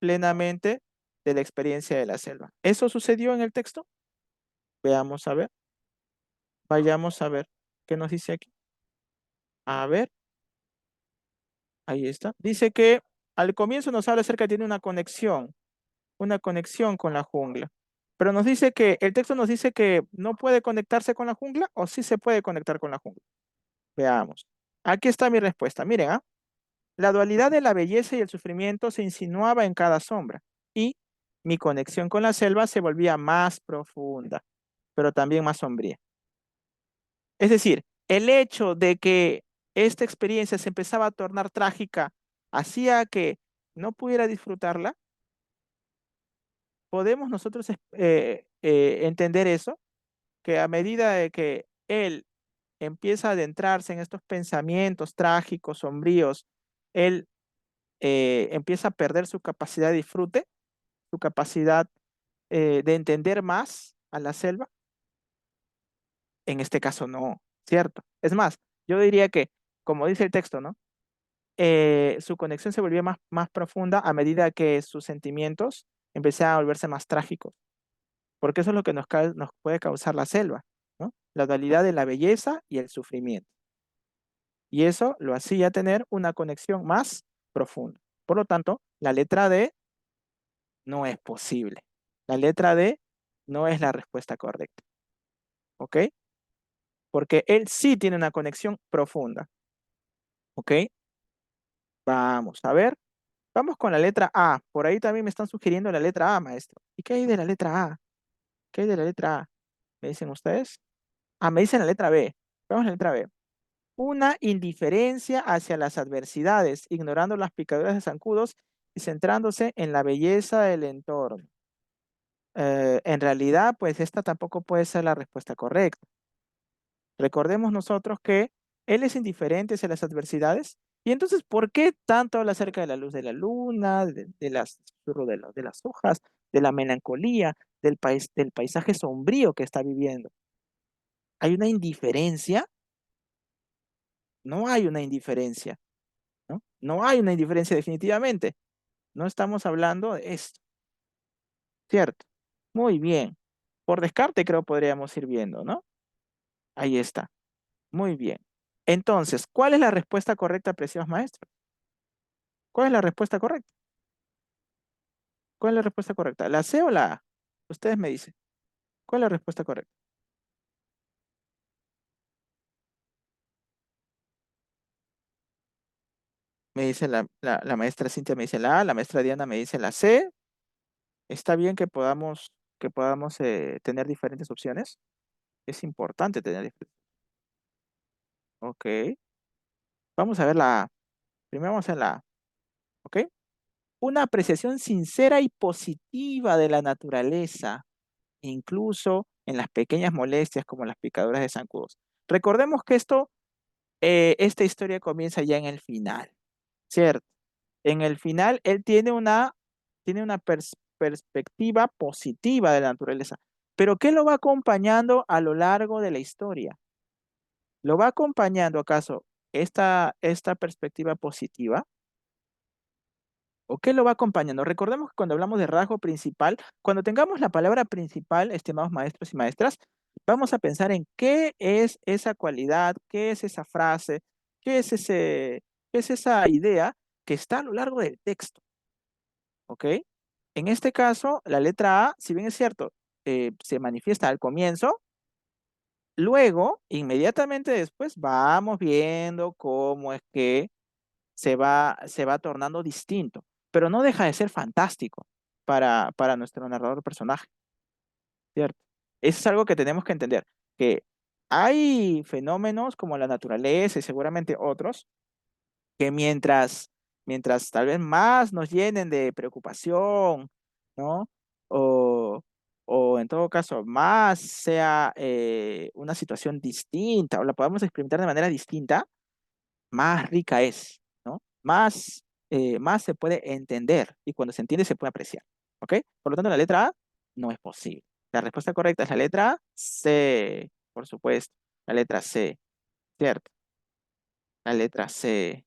plenamente de la experiencia de la selva. ¿Eso sucedió en el texto? Veamos a ver. Vayamos a ver qué nos dice aquí. A ver, ahí está. Dice que al comienzo nos habla acerca de que tiene una conexión con la jungla. Pero nos dice que, el texto nos dice que no puede conectarse con la jungla o sí se puede conectar con la jungla. Veamos. Aquí está mi respuesta. Miren, ¿ah? La dualidad de la belleza y el sufrimiento se insinuaba en cada sombra y mi conexión con la selva se volvía más profunda, pero también más sombría. Es decir, el hecho de que esta experiencia se empezaba a tornar trágica hacía que no pudiera disfrutarla. ¿Podemos nosotros entender eso? Que a medida de que él empieza a adentrarse en estos pensamientos trágicos, sombríos, él empieza a perder su capacidad de disfrute, su capacidad de entender más a la selva. En este caso no, ¿cierto? Es más, yo diría que, como dice el texto, ¿no? Su conexión se volvía más profunda a medida que sus sentimientos empezaban a volverse más trágicos, porque eso es lo que nos puede causar la selva, ¿no? La dualidad de la belleza y el sufrimiento. Y eso lo hacía tener una conexión más profunda. Por lo tanto, la letra D no es posible. La letra D no es la respuesta correcta. ¿Ok? Porque él sí tiene una conexión profunda. ¿Ok? Vamos a ver. Vamos con la letra A. Por ahí también me están sugiriendo la letra A, maestro. ¿Y qué hay de la letra A? ¿Qué hay de la letra A? ¿Me dicen ustedes? Ah, me dicen la letra B. Vamos a la letra B. Una indiferencia hacia las adversidades, ignorando las picaduras de zancudos y centrándose en la belleza del entorno. En realidad, pues esta tampoco puede ser la respuesta correcta. Recordemos nosotros que él es indiferente hacia las adversidades. Y entonces, ¿por qué tanto habla acerca de la luz de la luna, de las susurro de las hojas, de la melancolía, del paisaje sombrío que está viviendo? ¿Hay una indiferencia? No hay una indiferencia, ¿no? No hay una indiferencia definitivamente. No estamos hablando de esto, ¿cierto? Muy bien. Por descarte creo podríamos ir viendo, ¿no? Ahí está. Muy bien. Entonces, ¿cuál es la respuesta correcta, preciados maestros? ¿Cuál es la respuesta correcta? ¿Cuál es la respuesta correcta? ¿La C o la A? Ustedes me dicen. ¿Cuál es la respuesta correcta? Me dice la maestra Cintia, me dice la A, la maestra Diana me dice la C. Está bien que podamos tener diferentes opciones. Es importante tener diferentes. Ok. Vamos a ver la A. Primero vamos a ver la A. Ok. Una apreciación sincera y positiva de la naturaleza, incluso en las pequeñas molestias como las picaduras de zancudos. Recordemos que esta historia comienza ya en el final, ¿cierto? En el final, él tiene una perspectiva positiva de la naturaleza. Pero ¿qué lo va acompañando a lo largo de la historia? ¿Lo va acompañando acaso esta perspectiva positiva? ¿O qué lo va acompañando? Recordemos que cuando hablamos de rasgo principal, cuando tengamos la palabra principal, estimados maestros y maestras, vamos a pensar en qué es esa cualidad, qué es esa frase, qué es esa idea que está a lo largo del texto, ¿ok? En este caso, la letra A, si bien es cierto, se manifiesta al comienzo, luego, inmediatamente después, vamos viendo cómo es que se va tornando distinto, pero no deja de ser fantástico para nuestro narrador personaje, ¿cierto? Eso es algo que tenemos que entender, que hay fenómenos como la naturaleza y seguramente otros, que mientras tal vez más nos llenen de preocupación, ¿no? O, o en todo caso, más sea una situación distinta o la podamos experimentar de manera distinta, más rica es, ¿no? Más se puede entender y cuando se entiende se puede apreciar, ¿ok? Por lo tanto, la letra A no es posible. La respuesta correcta es la letra C, por supuesto, la letra C, ¿cierto? La letra C,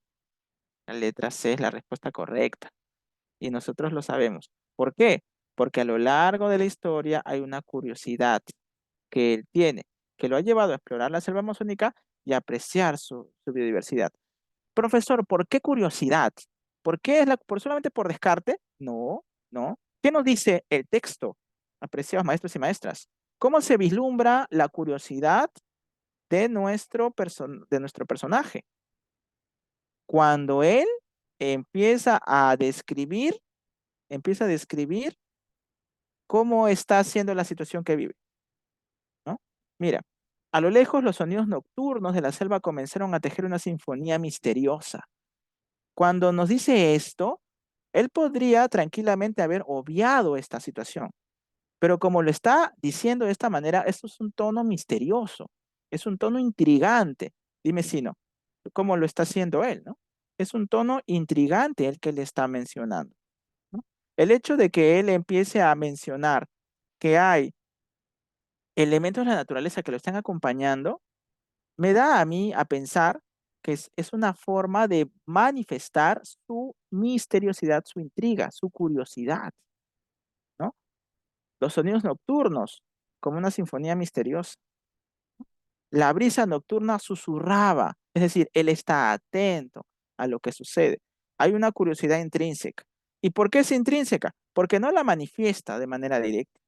la letra C es la respuesta correcta y nosotros lo sabemos. ¿Por qué? Porque a lo largo de la historia hay una curiosidad que él tiene, que lo ha llevado a explorar la selva amazónica y a apreciar su biodiversidad. Profesor, ¿por qué curiosidad? ¿Por qué es por solamente por descarte? No, no. ¿Qué nos dice el texto, apreciados maestros y maestras? ¿Cómo se vislumbra la curiosidad de de nuestro personaje? Cuando él empieza a empieza a describir cómo está siendo la situación que vive, ¿no? Mira, a lo lejos los sonidos nocturnos de la selva comenzaron a tejer una sinfonía misteriosa. Cuando nos dice esto, él podría tranquilamente haber obviado esta situación, pero como lo está diciendo de esta manera, esto es un tono misterioso, es un tono intrigante. Dime si no, cómo lo está haciendo él, ¿no? Es un tono intrigante el que le está mencionando, ¿no? El hecho de que él empiece a mencionar que hay elementos de la naturaleza que lo están acompañando, me da a mí a pensar que es una forma de manifestar su misteriosidad, su intriga, su curiosidad, ¿no? Los sonidos nocturnos, como una sinfonía misteriosa. La brisa nocturna susurraba, es decir, él está atento a lo que sucede. Hay una curiosidad intrínseca. ¿Y por qué es intrínseca? Porque no la manifiesta de manera directa,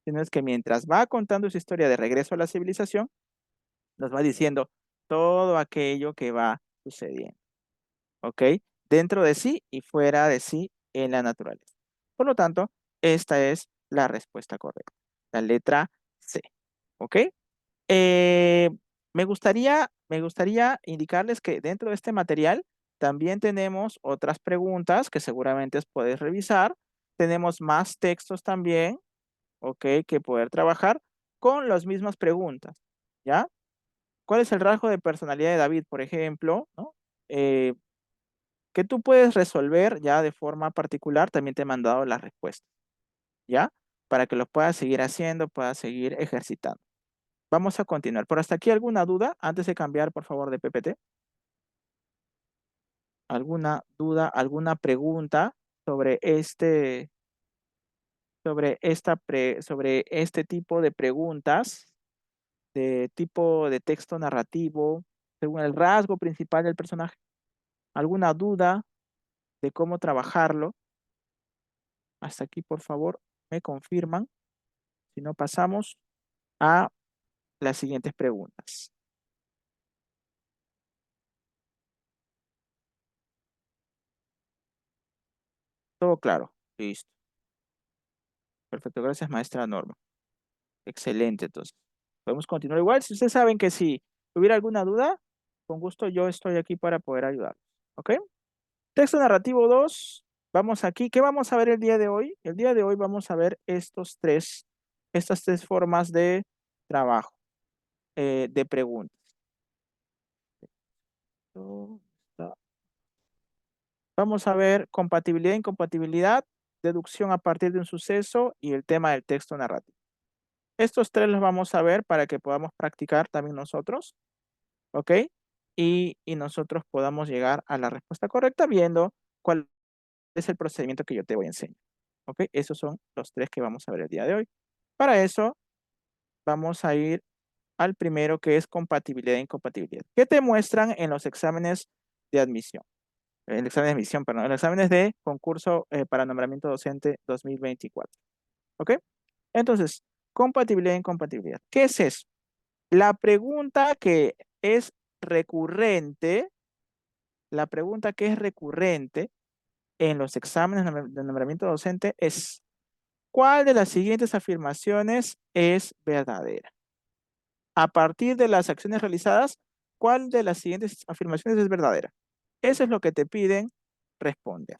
sino es que mientras va contando su historia de regreso a la civilización, nos va diciendo todo aquello que va sucediendo. ¿Ok? Dentro de sí y fuera de sí en la naturaleza. Por lo tanto, esta es la respuesta correcta, la letra C. ¿Ok? Eh, me gustaría indicarles que dentro de este material también tenemos otras preguntas que seguramente podéis revisar. Tenemos más textos también, ¿ok? Que poder trabajar con las mismas preguntas, ¿ya? ¿Cuál es el rasgo de personalidad de David, por ejemplo? ¿No? Eh, que tú puedes resolver ya de forma particular, también te he mandado las respuestas, ¿ya? Para que lo puedas seguir haciendo, puedas seguir ejercitando. Vamos a continuar. ¿Por hasta aquí alguna duda antes de cambiar, por favor, de PPT? ¿Alguna duda, alguna pregunta sobre sobre este tipo de preguntas, de tipo de texto narrativo, según el rasgo principal del personaje? ¿Alguna duda de cómo trabajarlo? Hasta aquí, por favor, me confirman. Si no, pasamos a las siguientes preguntas. ¿Todo claro? Listo. Perfecto. Gracias, maestra Norma. Excelente, entonces. Podemos continuar igual. Si ustedes saben que si hubiera alguna duda, con gusto yo estoy aquí para poder ayudar. ¿Ok? Texto narrativo 2. Vamos aquí. ¿Qué vamos a ver el día de hoy? El día de hoy vamos a ver estas tres formas de trabajo, de preguntas. Vamos a ver compatibilidad, incompatibilidad, deducción a partir de un suceso y el tema del texto narrativo. Estos tres los vamos a ver para que podamos practicar también nosotros, ¿ok? Y nosotros podamos llegar a la respuesta correcta viendo cuál es el procedimiento que yo te voy a enseñar. ¿Ok? Esos son los tres que vamos a ver el día de hoy. Para eso, vamos a ir al primero, que es compatibilidad e incompatibilidad. ¿Qué te muestran en los exámenes de admisión? El examen de admisión, perdón, en los exámenes de concurso para nombramiento docente 2024. ¿Ok? Entonces, compatibilidad e incompatibilidad. ¿Qué es eso? La pregunta que es recurrente, la pregunta que es recurrente en los exámenes de nombramiento docente es: ¿cuál de las siguientes afirmaciones es verdadera? A partir de las acciones realizadas, ¿cuál de las siguientes afirmaciones es verdadera? Eso es lo que te piden responder.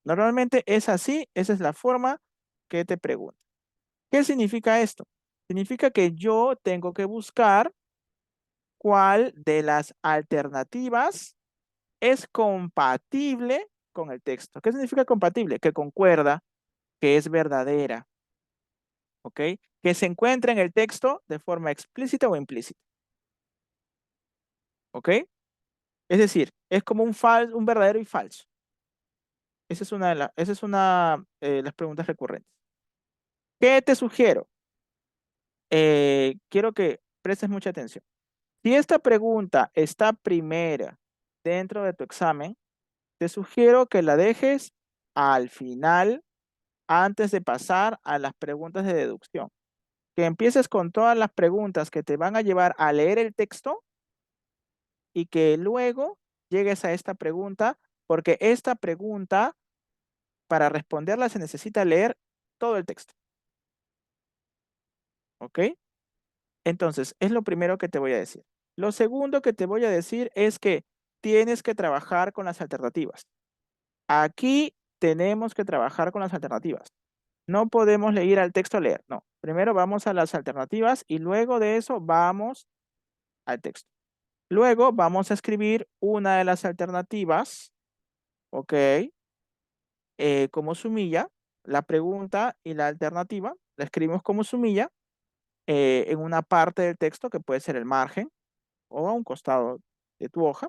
Normalmente es así, esa es la forma que te preguntan. ¿Qué significa esto? Significa que yo tengo que buscar cuál de las alternativas es compatible con el texto. ¿Qué significa compatible? Que concuerda, que es verdadera, ¿ok? Que se encuentra en el texto de forma explícita o implícita, ¿ok? Es decir, es como un verdadero y falso. Esa es una de las preguntas recurrentes. ¿Qué te sugiero? Quiero que prestes mucha atención. Si esta pregunta está primera dentro de tu examen, te sugiero que la dejes al final antes de pasar a las preguntas de deducción. Que empieces con todas las preguntas que te van a llevar a leer el texto y que luego llegues a esta pregunta, porque esta pregunta, para responderla, se necesita leer todo el texto. ¿Ok? Entonces, es lo primero que te voy a decir. Lo segundo que te voy a decir es que tienes que trabajar con las alternativas. Aquí tenemos que trabajar con las alternativas. No podemos leer al texto a leer, no. Primero vamos a las alternativas y luego de eso vamos al texto. Luego vamos a escribir una de las alternativas, ¿ok? Como sumilla, la pregunta y la alternativa, la escribimos como sumilla en una parte del texto que puede ser el margen o a un costado de tu hoja.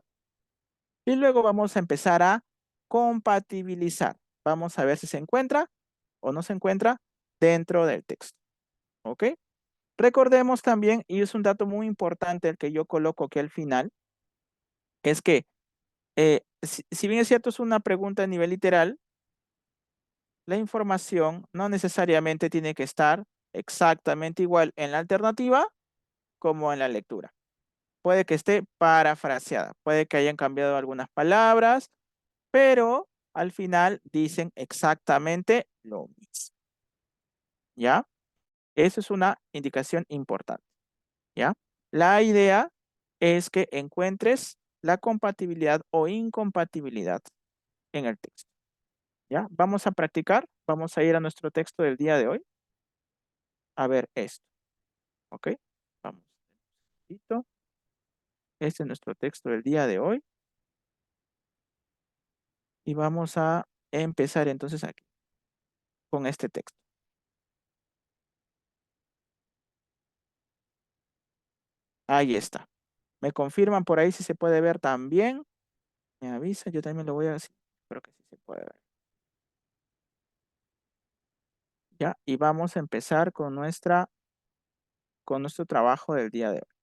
Y luego vamos a empezar a compatibilizar. Vamos a ver si se encuentra o no se encuentra dentro del texto, ¿ok? Recordemos también, y es un dato muy importante el que yo coloco aquí al final, es que si bien es cierto es una pregunta a nivel literal, la información no necesariamente tiene que estar exactamente igual en la alternativa como en la lectura. Puede que esté parafraseada, puede que hayan cambiado algunas palabras, pero al final dicen exactamente lo mismo, ¿ya? Eso es una indicación importante, ¿ya? La idea es que encuentres la compatibilidad o incompatibilidad en el texto, ¿ya? Vamos a practicar, vamos a ir a nuestro texto del día de hoy a ver esto, ¿ok? Vamos. Listo. Este es nuestro texto del día de hoy y vamos a empezar entonces aquí con este texto. Ahí está. Me confirman por ahí si se puede ver también. Me avisa, yo también lo voy a decir. Espero que sí se puede ver. Ya, y vamos a empezar con nuestro trabajo del día de hoy.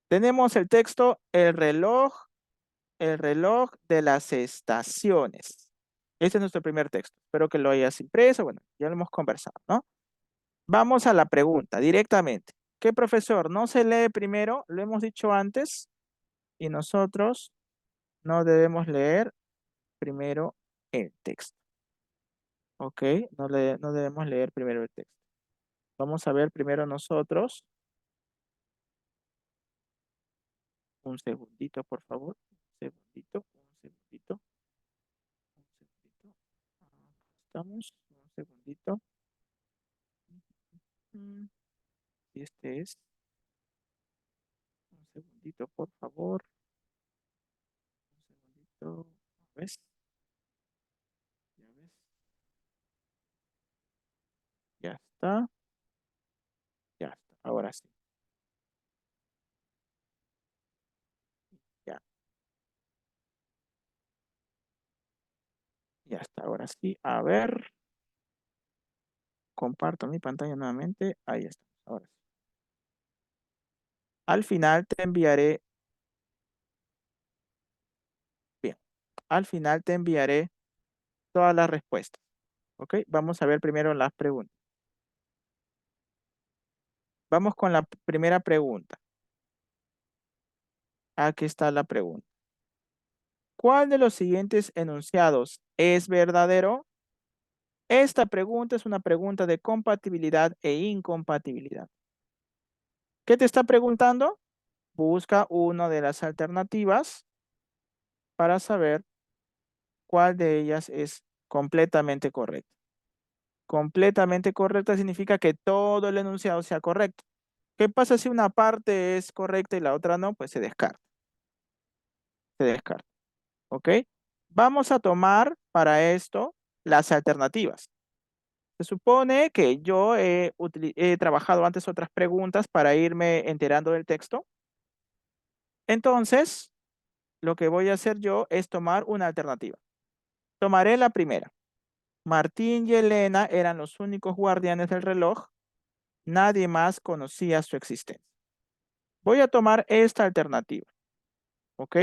Tenemos el texto, el reloj de las estaciones. Este es nuestro primer texto. Espero que lo hayas impreso. Bueno, ya lo hemos conversado, ¿no? Vamos a la pregunta directamente. ¿Qué profesor no se lee primero? Lo hemos dicho antes y nosotros no debemos leer primero el texto. ¿Ok? No debemos leer primero el texto. Vamos a ver primero nosotros. Un segundito, por favor. Un segundito, un segundito, un segundito. Estamos. Un segundito. Mm, Y este es. Un segundito, por favor. Un segundito. ¿Ves? ¿Ya ves? Ya está. Ya está. Ahora sí. Ya. Ya está, ahora sí. A ver, comparto mi pantalla nuevamente. Ahí está. Ahora sí. Al final te enviaré, bien, al final te enviaré todas las respuestas. ¿Ok? Vamos a ver primero las preguntas. Vamos con la primera pregunta. Aquí está la pregunta. ¿Cuál de los siguientes enunciados es verdadero? Esta pregunta es una pregunta de compatibilidad e incompatibilidad. ¿Qué te está preguntando? Busca una de las alternativas para saber cuál de ellas es completamente correcta. Completamente correcta significa que todo el enunciado sea correcto. ¿Qué pasa si una parte es correcta y la otra no? Pues se descarta. Se descarta. ¿Ok? Vamos a tomar para esto las alternativas. Se supone que yo he trabajado antes otras preguntas para irme enterando del texto. Entonces, lo que voy a hacer yo es tomar una alternativa. Tomaré la primera. Martín y Elena eran los únicos guardianes del reloj. Nadie más conocía su existencia. Voy a tomar esta alternativa. ¿Ok?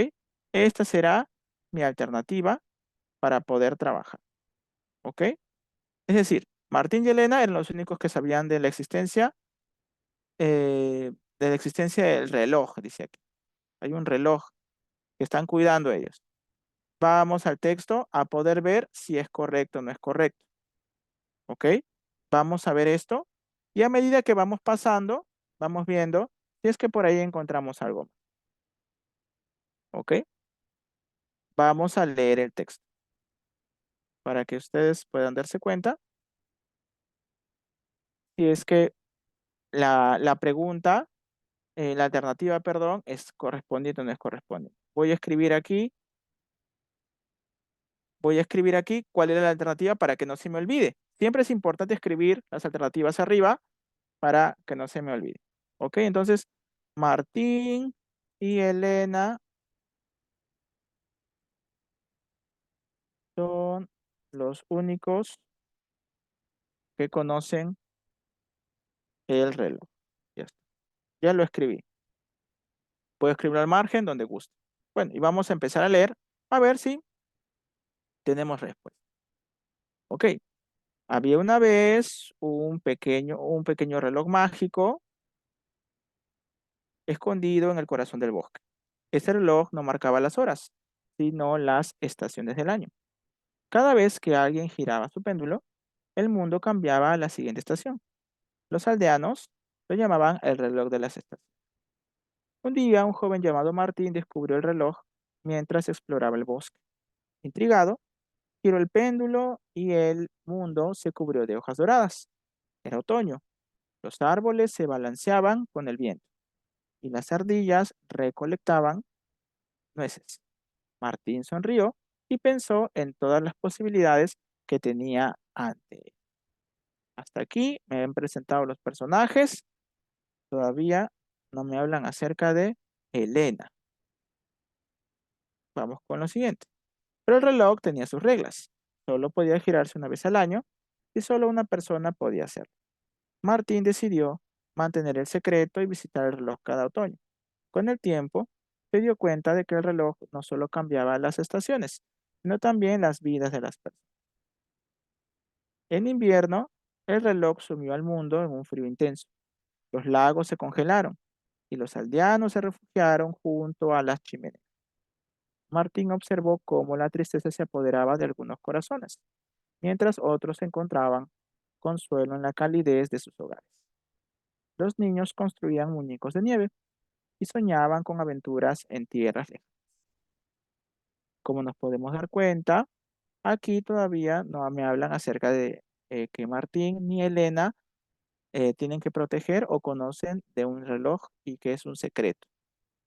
Esta será mi alternativa para poder trabajar. ¿Ok? Es decir, Martín y Elena eran los únicos que sabían de la existencia del reloj, dice aquí. Hay un reloj que están cuidando ellos. Vamos al texto a poder ver si es correcto o no es correcto. ¿Ok? Vamos a ver esto y a medida que vamos pasando, vamos viendo si es que por ahí encontramos algo. ¿Ok? Vamos a leer el texto para que ustedes puedan darse cuenta si es que la pregunta, la alternativa, perdón, es correspondiente o no es correspondiente. Voy a escribir aquí cuál era la alternativa para que no se me olvide. Siempre es importante escribir las alternativas arriba para que no se me olvide. ¿Ok? Entonces, Martín y Elena son los únicos que conocen el reloj. Ya está. Ya lo escribí. Puedo escribirlo al margen donde guste. Bueno, y vamos a empezar a leer a ver si tenemos respuesta. Ok. Había una vez un pequeño reloj mágico escondido en el corazón del bosque. Ese reloj no marcaba las horas, sino las estaciones del año. Cada vez que alguien giraba su péndulo, el mundo cambiaba a la siguiente estación. Los aldeanos lo llamaban el reloj de las estaciones. Un día, un joven llamado Martín descubrió el reloj mientras exploraba el bosque. Intrigado, giró el péndulo y el mundo se cubrió de hojas doradas. Era otoño. Los árboles se balanceaban con el viento y las ardillas recolectaban nueces. Martín sonrió y pensó en todas las posibilidades que tenía ante él. Hasta aquí me han presentado los personajes. Todavía no me hablan acerca de Elena. Vamos con lo siguiente. Pero el reloj tenía sus reglas. Solo podía girarse una vez al año y solo una persona podía hacerlo. Martín decidió mantener el secreto y visitar el reloj cada otoño. Con el tiempo, se dio cuenta de que el reloj no solo cambiaba las estaciones, sino también las vidas de las personas. En invierno, el reloj sumió al mundo en un frío intenso. Los lagos se congelaron y los aldeanos se refugiaron junto a las chimeneas. Martín observó cómo la tristeza se apoderaba de algunos corazones, mientras otros encontraban consuelo en la calidez de sus hogares. Los niños construían muñecos de nieve y soñaban con aventuras en tierras lejanas. Como nos podemos dar cuenta, aquí todavía no me hablan acerca de que Martín ni Elena tienen que proteger o conocen de un reloj y que es un secreto,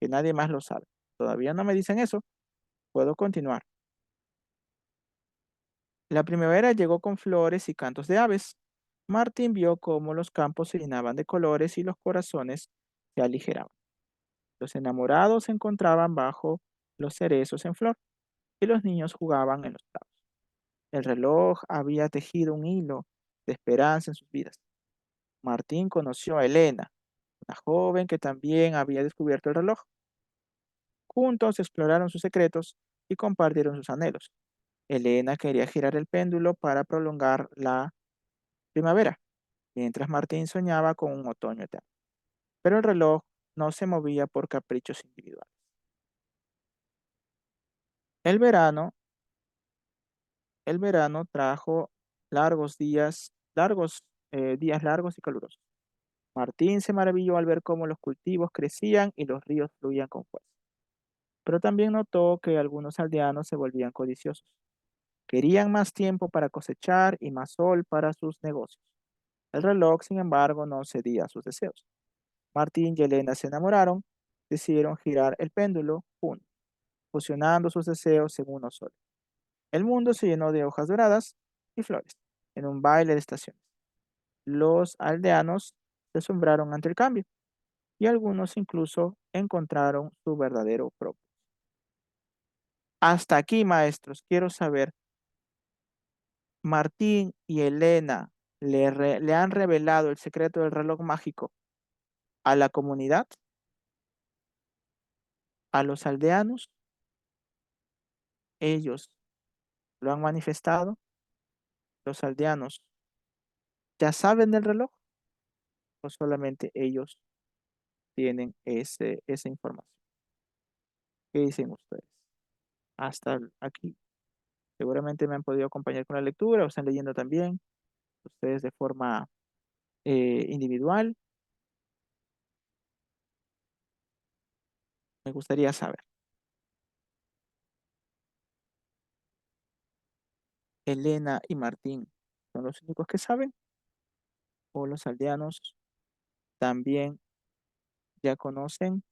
que nadie más lo sabe. Todavía no me dicen eso. Puedo continuar. La primavera llegó con flores y cantos de aves. Martín vio cómo los campos se llenaban de colores y los corazones se aligeraban. Los enamorados se encontraban bajo los cerezos en flor y los niños jugaban en los prados. El reloj había tejido un hilo de esperanza en sus vidas. Martín conoció a Elena, una joven que también había descubierto el reloj. Juntos exploraron sus secretos y compartieron sus anhelos. Elena quería girar el péndulo para prolongar la primavera, mientras Martín soñaba con un otoño eterno. Pero el reloj no se movía por caprichos individuales. El verano, el verano trajo días largos y calurosos. Martín se maravilló al ver cómo los cultivos crecían y los ríos fluían con fuerza. Pero también notó que algunos aldeanos se volvían codiciosos. Querían más tiempo para cosechar y más sol para sus negocios. El reloj, sin embargo, no cedía a sus deseos. Martín y Elena se enamoraron, decidieron girar el péndulo juntos, fusionando sus deseos en uno solo. El mundo se llenó de hojas doradas y flores, en un baile de estaciones. Los aldeanos se asombraron ante el cambio y algunos incluso encontraron su verdadero propósito. Hasta aquí, maestros, quiero saber, Martín y Elena le han revelado el secreto del reloj mágico a la comunidad, a los aldeanos, ellos lo han manifestado, los aldeanos ya saben del reloj o solamente ellos tienen esa información. ¿Qué dicen ustedes? Hasta aquí. Seguramente me han podido acompañar con la lectura o están leyendo también, ustedes de forma individual. Me gustaría saber. Elena y Martín son los únicos que saben o los aldeanos también ya conocen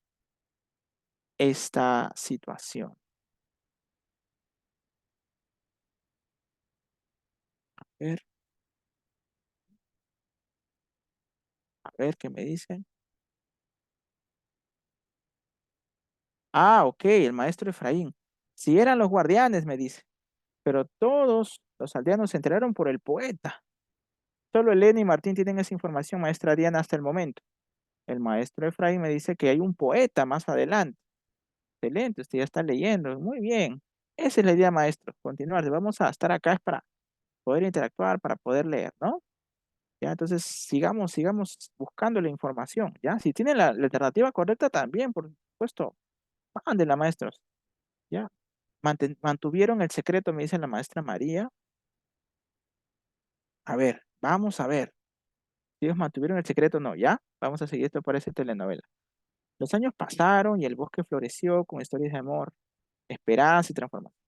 esta situación. A a ver qué me dicen. Ah, ok, el maestro Efraín. Si eran los guardianes, me dice. Pero todos los aldeanos se enteraron por el poeta. Solo Elena y Martín tienen esa información, maestra Diana, hasta el momento. El maestro Efraín me dice que hay un poeta más adelante. Excelente, usted ya está leyendo. Muy bien. Esa es la idea, maestro. Continuar. Vamos a estar acá es para poder interactuar, para poder leer, ¿no? Ya, entonces sigamos buscando la información, ¿ya? Si tienen la alternativa correcta también, por supuesto, mándenla, maestros, ¿ya? Mantuvieron el secreto, me dice la maestra María. A ver, vamos a ver. Si ellos mantuvieron el secreto, no, ¿ya? Vamos a seguir, esto parece telenovela. Los años pasaron y el bosque floreció con historias de amor, esperanza y transformación.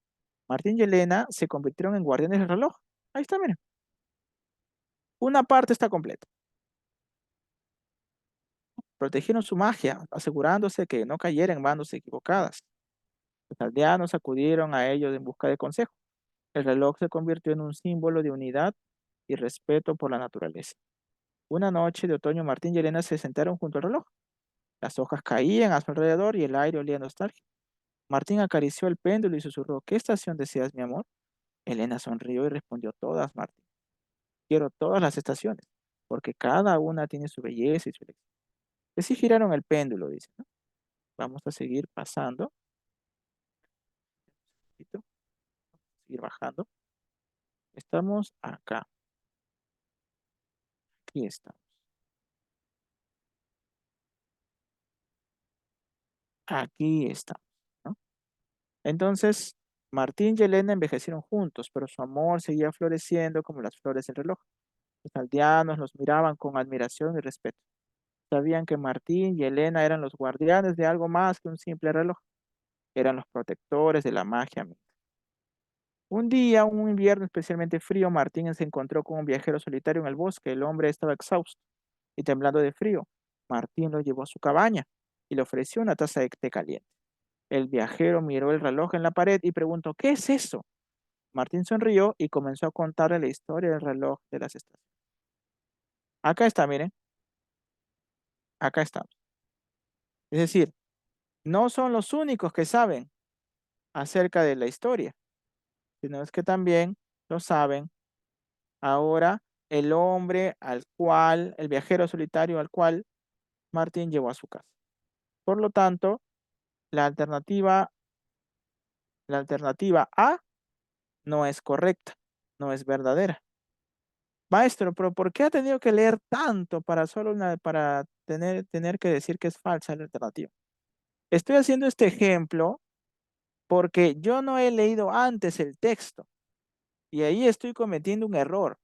Martín y Elena se convirtieron en guardianes del reloj. Ahí está, miren. Una parte está completa. Protegieron su magia, asegurándose que no cayera en manos equivocadas. Los aldeanos acudieron a ellos en busca de consejo. El reloj se convirtió en un símbolo de unidad y respeto por la naturaleza. Una noche de otoño, Martín y Elena se sentaron junto al reloj. Las hojas caían a su alrededor y el aire olía a nostalgia. Martín acarició el péndulo y susurró: ¿Qué estación deseas, mi amor? Elena sonrió y respondió: Todas, Martín. Quiero todas las estaciones, porque cada una tiene su belleza y su elección. Así giraron el péndulo, dice, ¿no? Vamos a seguir pasando, seguir bajando. Estamos acá. Aquí estamos. Aquí estamos, ¿no? Entonces, Martín y Elena envejecieron juntos, pero su amor seguía floreciendo como las flores del reloj. Los aldeanos los miraban con admiración y respeto. Sabían que Martín y Elena eran los guardianes de algo más que un simple reloj. Eran los protectores de la magia. Un día, un invierno especialmente frío, Martín se encontró con un viajero solitario en el bosque. El hombre estaba exhausto y temblando de frío. Martín lo llevó a su cabaña y le ofreció una taza de té caliente. El viajero miró el reloj en la pared y preguntó: ¿Qué es eso? Martín sonrió y comenzó a contarle la historia del reloj de las estaciones. Acá está, miren, acá estamos. Es decir, no son los únicos que saben acerca de la historia, sino es que también lo saben. Ahora, el viajero solitario al cual Martín llevó a su casa. Por lo tanto, la alternativa, la alternativa A no es correcta, no es verdadera. Maestro, pero ¿por qué ha tenido que leer tanto para tener que decir que es falsa la alternativa? Estoy haciendo este ejemplo porque yo no he leído antes el texto y ahí estoy cometiendo un error.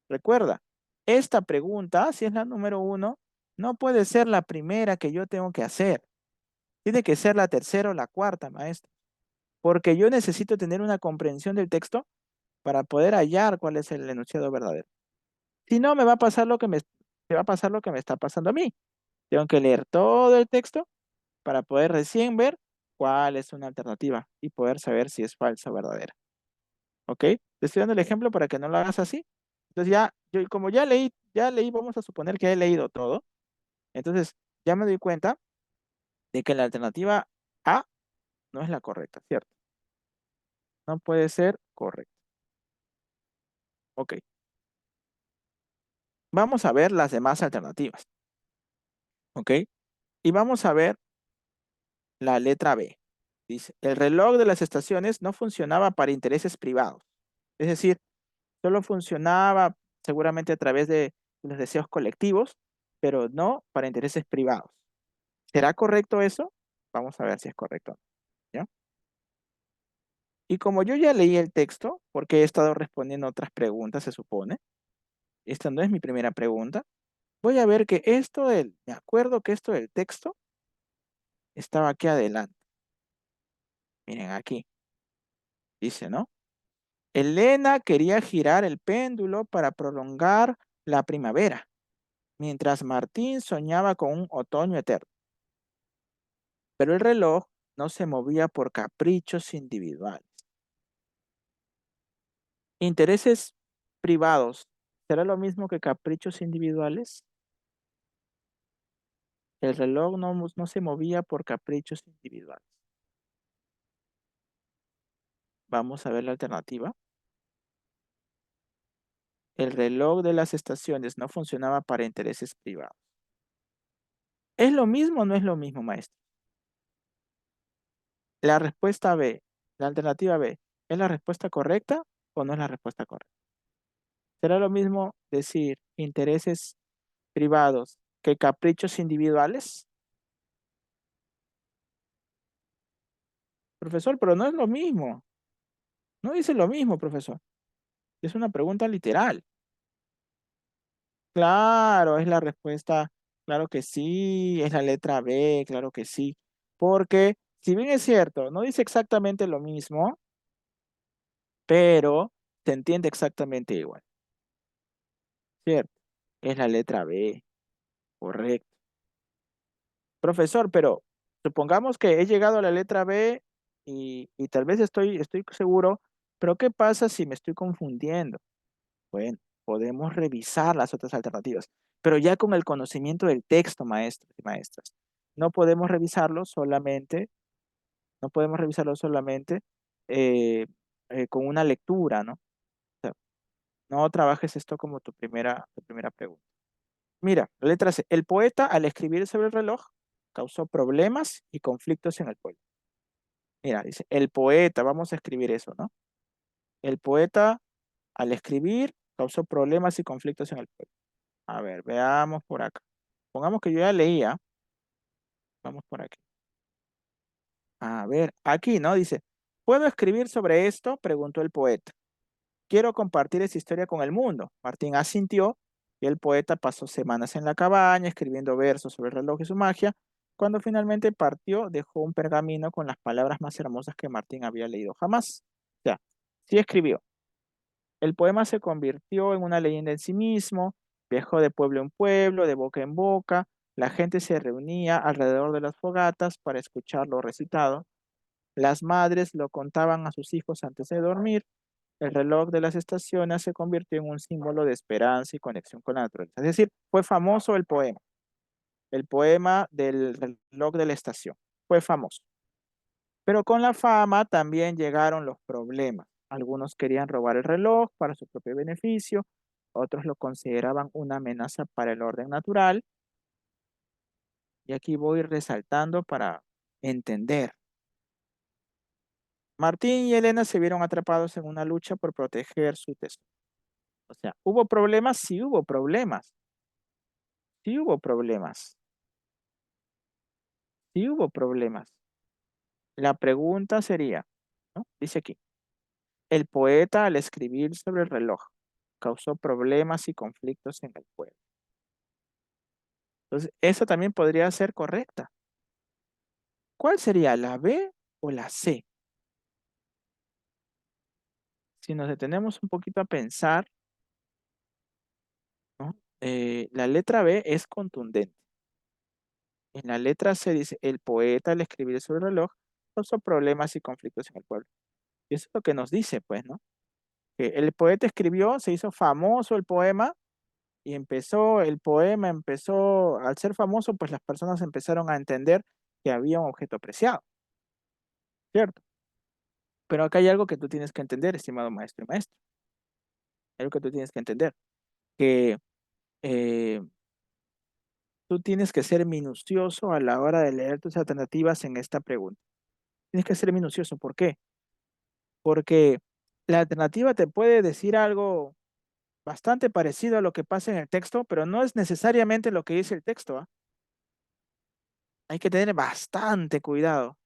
Recuerda, esta pregunta, si es la número 1, no puede ser la primera que yo tengo que hacer. Tiene que ser la tercera o la cuarta, maestro, porque yo necesito tener una comprensión del texto para poder hallar cuál es el enunciado verdadero. Si no, me va a pasar lo que me está pasando a mí. Tengo que leer todo el texto para poder recién ver cuál es una alternativa y poder saber si es falsa o verdadera. ¿Ok? Te estoy dando el ejemplo para que no lo hagas así. Entonces como ya leí, vamos a suponer que he leído todo. Entonces ya me doy cuenta de que la alternativa A no es la correcta, ¿cierto? No puede ser correcta. Ok. Vamos a ver las demás alternativas. ¿Ok? Y vamos a ver la letra B. Dice, el reloj de las estaciones no funcionaba para intereses privados. Es decir, solo funcionaba seguramente a través de los deseos colectivos, pero no para intereses privados. ¿Será correcto eso? Vamos a ver si es correcto, ¿ya? Y como yo ya leí el texto, porque he estado respondiendo otras preguntas, se supone, esta no es mi primera pregunta, voy a ver que me acuerdo que esto del texto estaba aquí adelante. Miren aquí, dice, ¿no? Elena quería girar el péndulo para prolongar la primavera, mientras Martín soñaba con un otoño eterno. Pero el reloj no se movía por caprichos individuales. Intereses privados, ¿será lo mismo que caprichos individuales? El reloj no se movía por caprichos individuales. Vamos a ver la alternativa. El reloj de las estaciones no funcionaba para intereses privados. ¿Es lo mismo o no es lo mismo, maestro? La respuesta B, la alternativa B, ¿es la respuesta correcta o no es la respuesta correcta? ¿Será lo mismo decir intereses privados que caprichos individuales? Profesor, pero no es lo mismo. No dice lo mismo, profesor. Es una pregunta literal. Claro, es la respuesta. Claro que sí, es la letra B, claro que sí. Porque, si bien es cierto, no dice exactamente lo mismo, pero se entiende exactamente igual. ¿Cierto? Es la letra B, correcto. Profesor, pero supongamos que he llegado a la letra B y tal vez estoy seguro, pero ¿qué pasa si me estoy confundiendo? Bueno, podemos revisar las otras alternativas, pero ya con el conocimiento del texto, maestros y maestras. No podemos revisarlo solamente, no podemos revisarlo solamente eh, con una lectura, ¿no? O sea, no trabajes esto como tu primera pregunta. Mira, la letra C. El poeta, al escribir sobre el reloj, causó problemas y conflictos en el pueblo. Mira, dice, el poeta, vamos a escribir eso, ¿no? El poeta, al escribir, causó problemas y conflictos en el pueblo. A ver, veamos por acá. Pongamos que yo ya leía. Vamos por aquí. A ver, aquí, ¿no? Dice, ¿puedo escribir sobre esto? Preguntó el poeta. Quiero compartir esa historia con el mundo. Martín asintió y el poeta pasó semanas en la cabaña escribiendo versos sobre el reloj y su magia. Cuando finalmente partió, dejó un pergamino con las palabras más hermosas que Martín había leído jamás. O sea, sí escribió. El poema se convirtió en una leyenda en sí mismo, viajó de pueblo en pueblo, de boca en boca, la gente se reunía alrededor de las fogatas para escucharlo recitado, las madres lo contaban a sus hijos antes de dormir, el reloj de las estaciones se convirtió en un símbolo de esperanza y conexión con la naturaleza. Es decir, fue famoso el poema del reloj de la estación, fue famoso. Pero con la fama también llegaron los problemas. Algunos querían robar el reloj para su propio beneficio, otros lo consideraban una amenaza para el orden natural. Y aquí voy resaltando para entender. Martín y Elena se vieron atrapados en una lucha por proteger su tesoro. O sea, ¿hubo problemas? Sí hubo problemas. Sí hubo problemas. Sí hubo problemas. La pregunta sería, ¿no? Dice aquí, el poeta al escribir sobre el reloj causó problemas y conflictos en el pueblo. Entonces, eso también podría ser correcta. ¿Cuál sería, la B o la C? Si nos detenemos un poquito a pensar, ¿no? La letra B es contundente. En la letra C dice, el poeta al escribir sobre el reloj causó problemas y conflictos en el pueblo. Y eso es lo que nos dice, pues, ¿no? Que el poeta escribió, se hizo famoso el poema y el poema empezó, al ser famoso, pues las personas empezaron a entender que había un objeto preciado, ¿cierto? Pero acá hay algo que tú tienes que entender, estimado maestro y maestro. Hay algo que tú tienes que entender, que eh, tú tienes que ser minucioso a la hora de leer tus alternativas en esta pregunta. Tienes que ser minucioso. ¿Por qué? Porque la alternativa te puede decir algo bastante parecido a lo que pasa en el texto, pero no es necesariamente lo que dice el texto, ¿ah? Hay que tener bastante cuidado,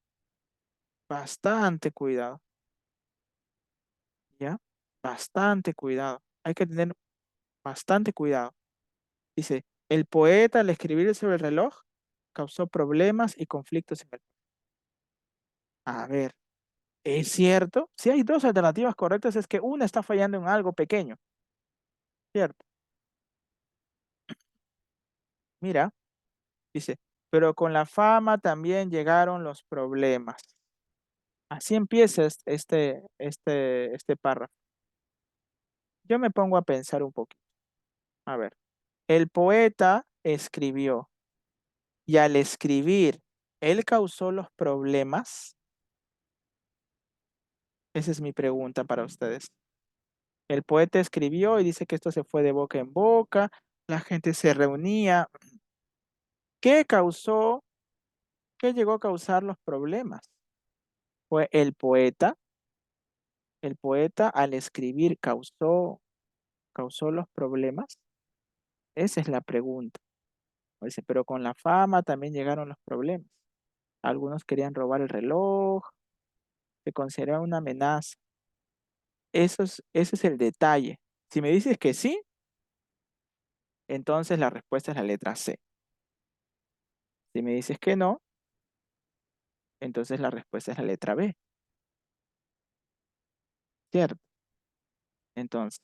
¿ya? Bastante cuidado. Hay que tener bastante cuidado. Dice, el poeta al escribir sobre el reloj causó problemas y conflictos en el... A ver, ¿es cierto? Si hay dos alternativas correctas, es que una está fallando en algo pequeño, ¿cierto? Mira, dice, pero con la fama también llegaron los problemas. Así empieza este párrafo. Yo me pongo a pensar un poquito. A ver, el poeta escribió y al escribir, ¿él causó los problemas? Esa es mi pregunta para ustedes. El poeta escribió y dice que esto se fue de boca en boca, la gente se reunía. ¿Qué causó, qué llegó a causar los problemas? ¿Fue el poeta al escribir causó los problemas? Esa es la pregunta. Dice, pero con la fama también llegaron los problemas. Algunos querían robar el reloj, se consideraba una amenaza. Ese es el detalle. Si me dices que sí, entonces la respuesta es la letra C. Si me dices que no, entonces la respuesta es la letra B, ¿cierto? Entonces,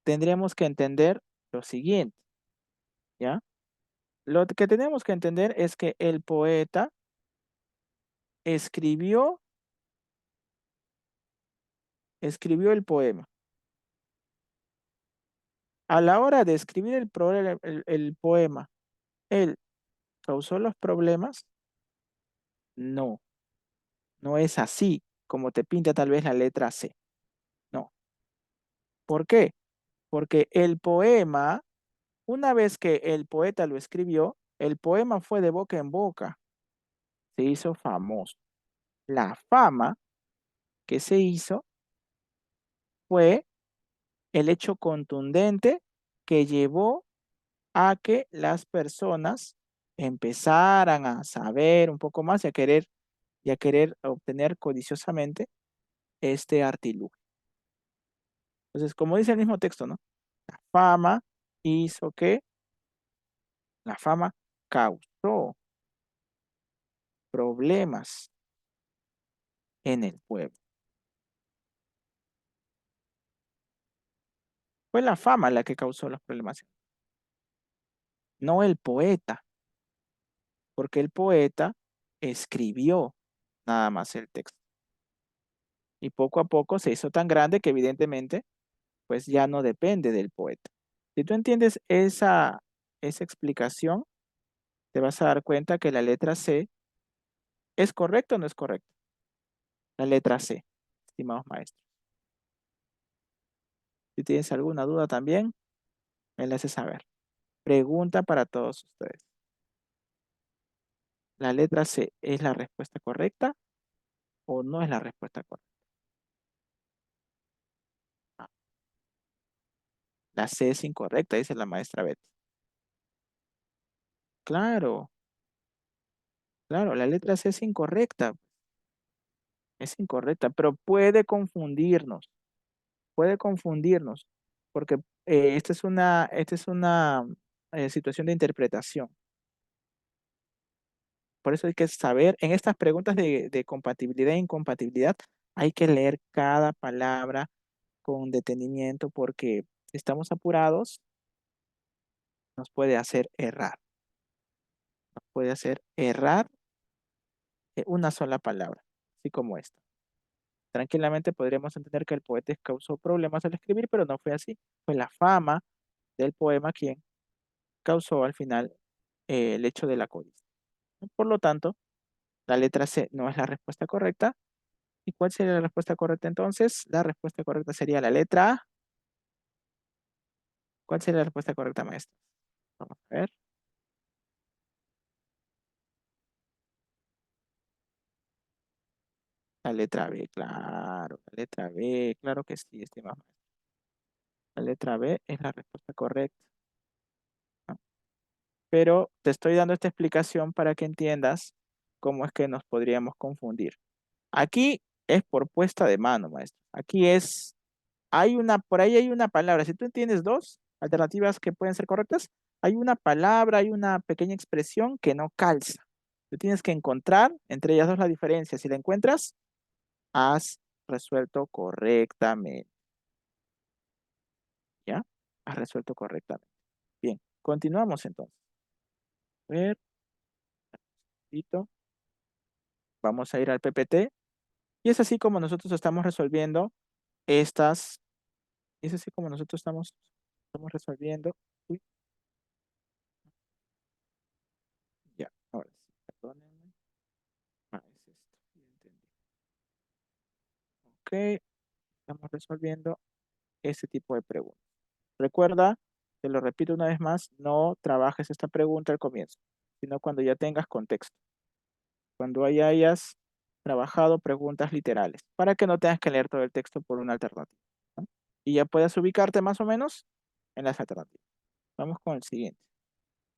tendríamos que entender lo siguiente, ¿ya? Lo que tenemos que entender es que el poeta escribió, escribió el poema. A la hora de escribir el poema, ¿él causó los problemas? No, no es así como te pinta tal vez la letra C. No. ¿Por qué? Porque el poema, una vez que el poeta lo escribió, el poema fue de boca en boca, se hizo famoso. La fama que se hizo fue el hecho contundente que llevó a que las personas empezaran a saber un poco más y a querer obtener codiciosamente este artilugio. Entonces, como dice el mismo texto, ¿no? La fama hizo que la fama causó problemas en el pueblo. Fue la fama la que causó los problemas, no el poeta, porque el poeta escribió nada más el texto. Y poco a poco se hizo tan grande que evidentemente pues ya no depende del poeta. Si tú entiendes esa explicación, te vas a dar cuenta que la letra C es correcta o no es correcta. La letra C. estimados maestros. Si tienes alguna duda también, me la haces saber. Pregunta para todos ustedes. ¿La letra C es la respuesta correcta o no es la respuesta correcta? Ah, la C es incorrecta, dice la maestra Betty. Claro, claro, la letra C es incorrecta, pero puede confundirnos, porque esta es una situación de interpretación. Por eso hay que saber, en estas preguntas de compatibilidad e incompatibilidad, hay que leer cada palabra con detenimiento porque si estamos apurados, nos puede hacer errar. Nos puede hacer errar una sola palabra, así como esta. Tranquilamente podríamos entender que el poeta causó problemas al escribir, pero no fue así. Fue la fama del poema quien causó al final el hecho de la codicia. Por lo tanto, la letra C no es la respuesta correcta. ¿Y cuál sería la respuesta correcta entonces? La respuesta correcta sería la letra A. ¿Cuál sería la respuesta correcta, maestro? Vamos a ver. La letra B, claro. La letra B, claro que sí, estimado maestro. La letra B es la respuesta correcta, ¿no? Pero te estoy dando esta explicación para que entiendas cómo es que nos podríamos confundir. Aquí es por puesta de mano, maestro. Por ahí hay una palabra. Si tú tienes dos alternativas que pueden ser correctas, hay una palabra, hay una pequeña expresión que no calza. Tú tienes que encontrar entre ellas dos la diferencia. Si la encuentras, has resuelto correctamente. ¿Ya? Has resuelto correctamente. Bien, continuamos entonces. A ver, listo. Vamos a ir al PPT. Y es así como nosotros estamos resolviendo estas. Es así como nosotros estamos resolviendo. Uy, ya, ahora sí, perdónenme. Ah, es esto, ya entendí. Ok, estamos resolviendo ese tipo de preguntas. Recuerda, te lo repito una vez más, no trabajes esta pregunta al comienzo, sino cuando ya tengas contexto, cuando ya hayas trabajado preguntas literales, para que no tengas que leer todo el texto por una alternativa, ¿no? Y ya puedas ubicarte más o menos en las alternativas. Vamos con el siguiente.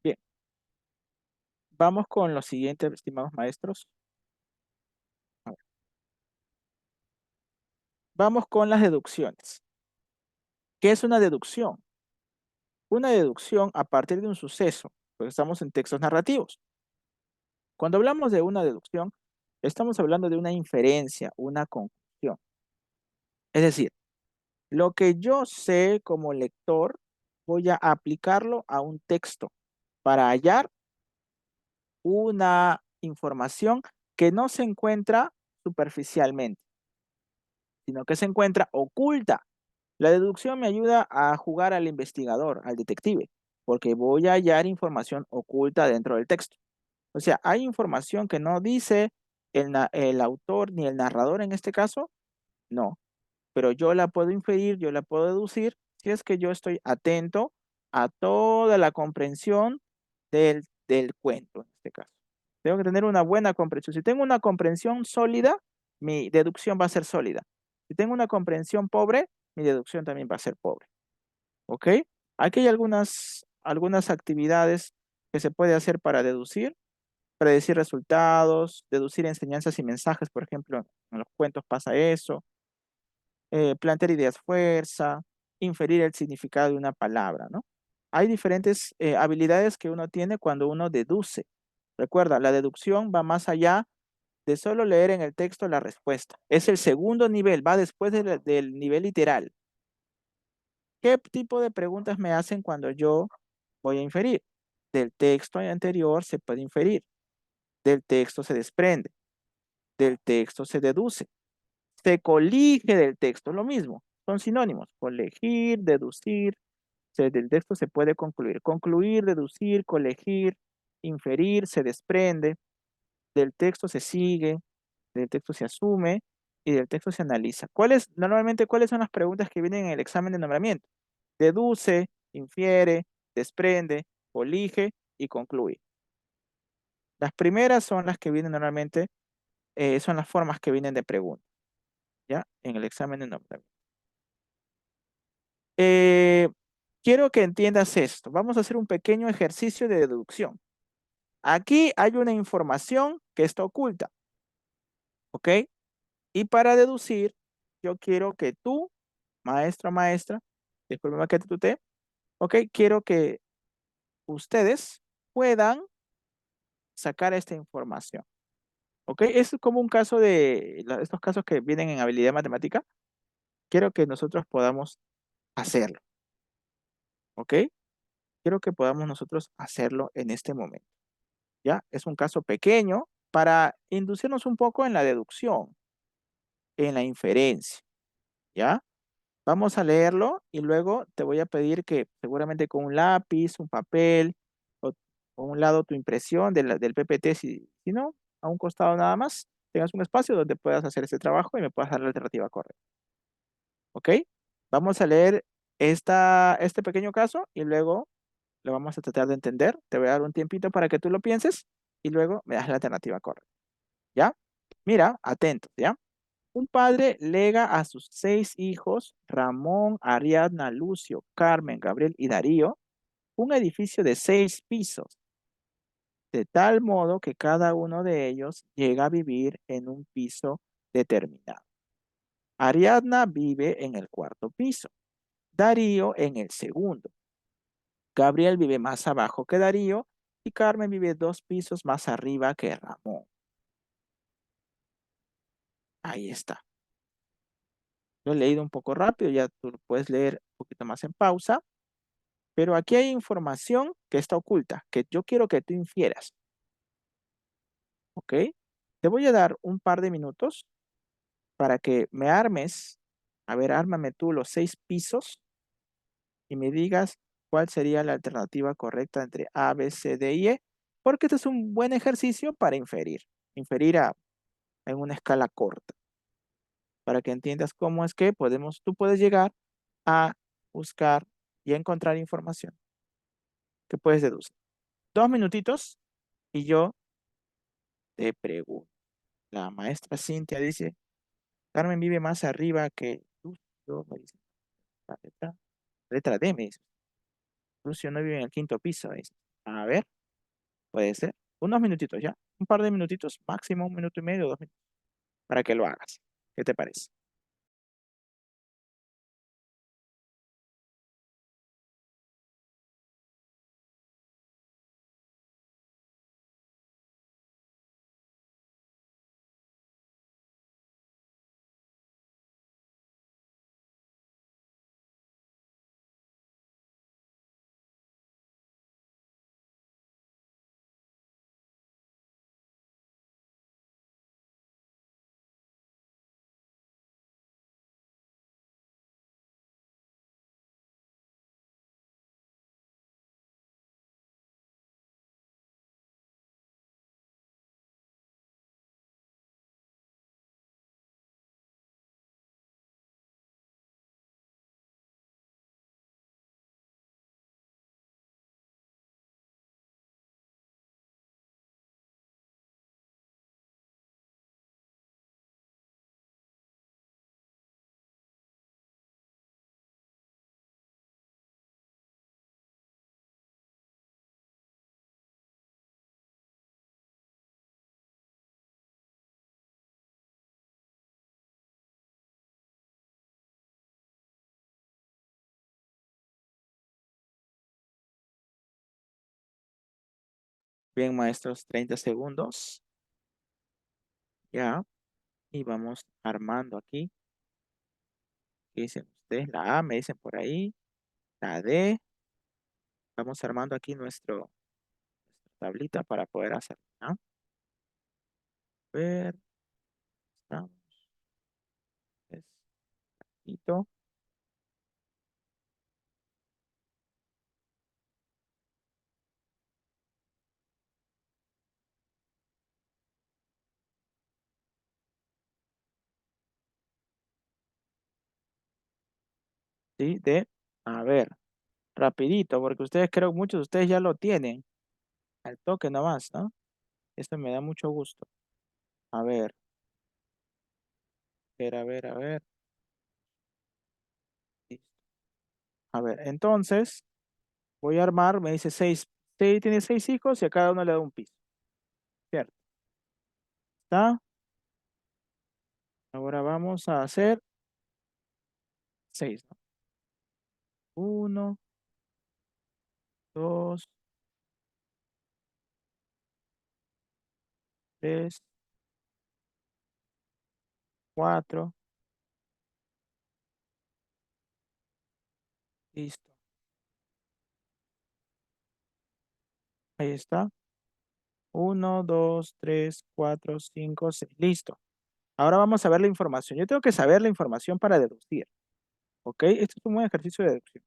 Bien, vamos con los siguientes, estimados maestros. A ver, vamos con las deducciones. ¿Qué es una deducción? Una deducción a partir de un suceso, pues estamos en textos narrativos. Cuando hablamos de una deducción, estamos hablando de una inferencia, una conclusión. Es decir, lo que yo sé como lector, voy a aplicarlo a un texto para hallar una información que no se encuentra superficialmente, sino que se encuentra oculta. La deducción me ayuda a jugar al investigador, al detective, porque voy a hallar información oculta dentro del texto. O sea, hay información que no dice el autor ni el narrador en este caso, no, pero yo la puedo inferir, yo la puedo deducir si es que yo estoy atento a toda la comprensión del cuento en este caso. Tengo que tener una buena comprensión. Si tengo una comprensión sólida, mi deducción va a ser sólida. Si tengo una comprensión pobre, mi deducción también va a ser pobre. ¿Ok? Aquí hay algunas actividades que se puede hacer para deducir, predecir resultados, deducir enseñanzas y mensajes, por ejemplo, en los cuentos pasa eso, plantear ideas fuerza, inferir el significado de una palabra, ¿no? Hay diferentes habilidades que uno tiene cuando uno deduce. Recuerda, la deducción va más allá de solo leer en el texto la respuesta. Es el segundo nivel, va después del nivel literal. ¿Qué tipo de preguntas me hacen cuando yo voy a inferir? Del texto anterior se puede inferir, del texto se desprende, del texto se deduce, se colige del texto, lo mismo, son sinónimos, colegir, deducir, del texto se puede concluir, concluir, deducir, colegir, inferir, se desprende, del texto se sigue, del texto se asume y del texto se analiza. Normalmente, cuáles son las preguntas que vienen en el examen de nombramiento? Deduce, infiere, desprende, colige y concluye. Las primeras son las que vienen normalmente, son las formas que vienen de pregunta, ¿ya? En el examen de nombramiento. Eh, quiero que entiendas esto. Vamos a hacer un pequeño ejercicio de deducción. Aquí hay una información que está oculta, ¿ok? Y para deducir, yo quiero que tú, maestro o maestra, disculpa que te tutee, ¿ok? Quiero que ustedes puedan sacar esta información, ¿ok? Es como un caso de estos casos que vienen en habilidad matemática. Quiero que nosotros podamos hacerlo, ¿ok? Quiero que podamos nosotros hacerlo en este momento, ¿ya? Es un caso pequeño para inducirnos un poco en la deducción, en la inferencia, ¿ya? Vamos a leerlo y luego te voy a pedir que seguramente con un lápiz, un papel, o por un lado tu impresión del PPT, si no, a un costado nada más, tengas un espacio donde puedas hacer ese trabajo y me puedas dar la alternativa correcta. ¿Ok? Vamos a leer este pequeño caso y luego lo vamos a tratar de entender. Te voy a dar un tiempito para que tú lo pienses y luego me das la alternativa correcta. ¿Ya? Mira, atento, ¿ya? Un padre lega a sus 6 hijos, Ramón, Ariadna, Lucio, Carmen, Gabriel y Darío, un edificio de 6 pisos, de tal modo que cada uno de ellos llega a vivir en un piso determinado. Ariadna vive en el cuarto piso, Darío en el segundo. Gabriel vive más abajo que Darío y Carmen vive 2 pisos más arriba que Ramón. Ahí está. Lo he leído un poco rápido, ya tú lo puedes leer un poquito más en pausa. Pero aquí hay información que está oculta, que yo quiero que tú infieras, ¿ok? Te voy a dar un par de minutos para que me armes, a ver, ármame tú los 6 pisos y me digas cuál sería la alternativa correcta entre A, B, C, D y E, porque este es un buen ejercicio para inferir en una escala corta, para que entiendas cómo es que tú puedes llegar a buscar y a encontrar información que puedes deducir. 2 minutitos y yo te pregunto. La maestra Cintia dice, Carmen vive más arriba que Lucio, me dice, la letra D, me dice, Lucio no vive en el quinto piso, me dice. A ver, puede ser. Unos minutitos ya, un par de minutitos, máximo 1 minuto y medio, 2 minutos, para que lo hagas. ¿Qué te parece? Bien, maestros, 30 segundos. Ya, y vamos armando aquí. ¿Qué dicen ustedes? La A, me dicen por ahí. La D. Vamos armando aquí nuestra tablita para poder hacer. ¿No? A ver, estamos. Despacito. ¿sí? A ver, rapidito, porque ustedes creo que muchos de ustedes ya lo tienen. Al toque nomás, ¿no? Esto me da mucho gusto. A ver, a ver. Listo. A ver, entonces voy a armar, me dice tiene 6 hijos y a cada uno le da un piso, ¿cierto? ¿Está? Ahora vamos a hacer 6, ¿no? 1, 2, 3, 4, listo. Ahí está. 1, 2, 3, 4, 5, 6. Listo. Ahora vamos a ver la información. Yo tengo que saber la información para deducir. ¿Ok? Esto es un buen ejercicio de deducción.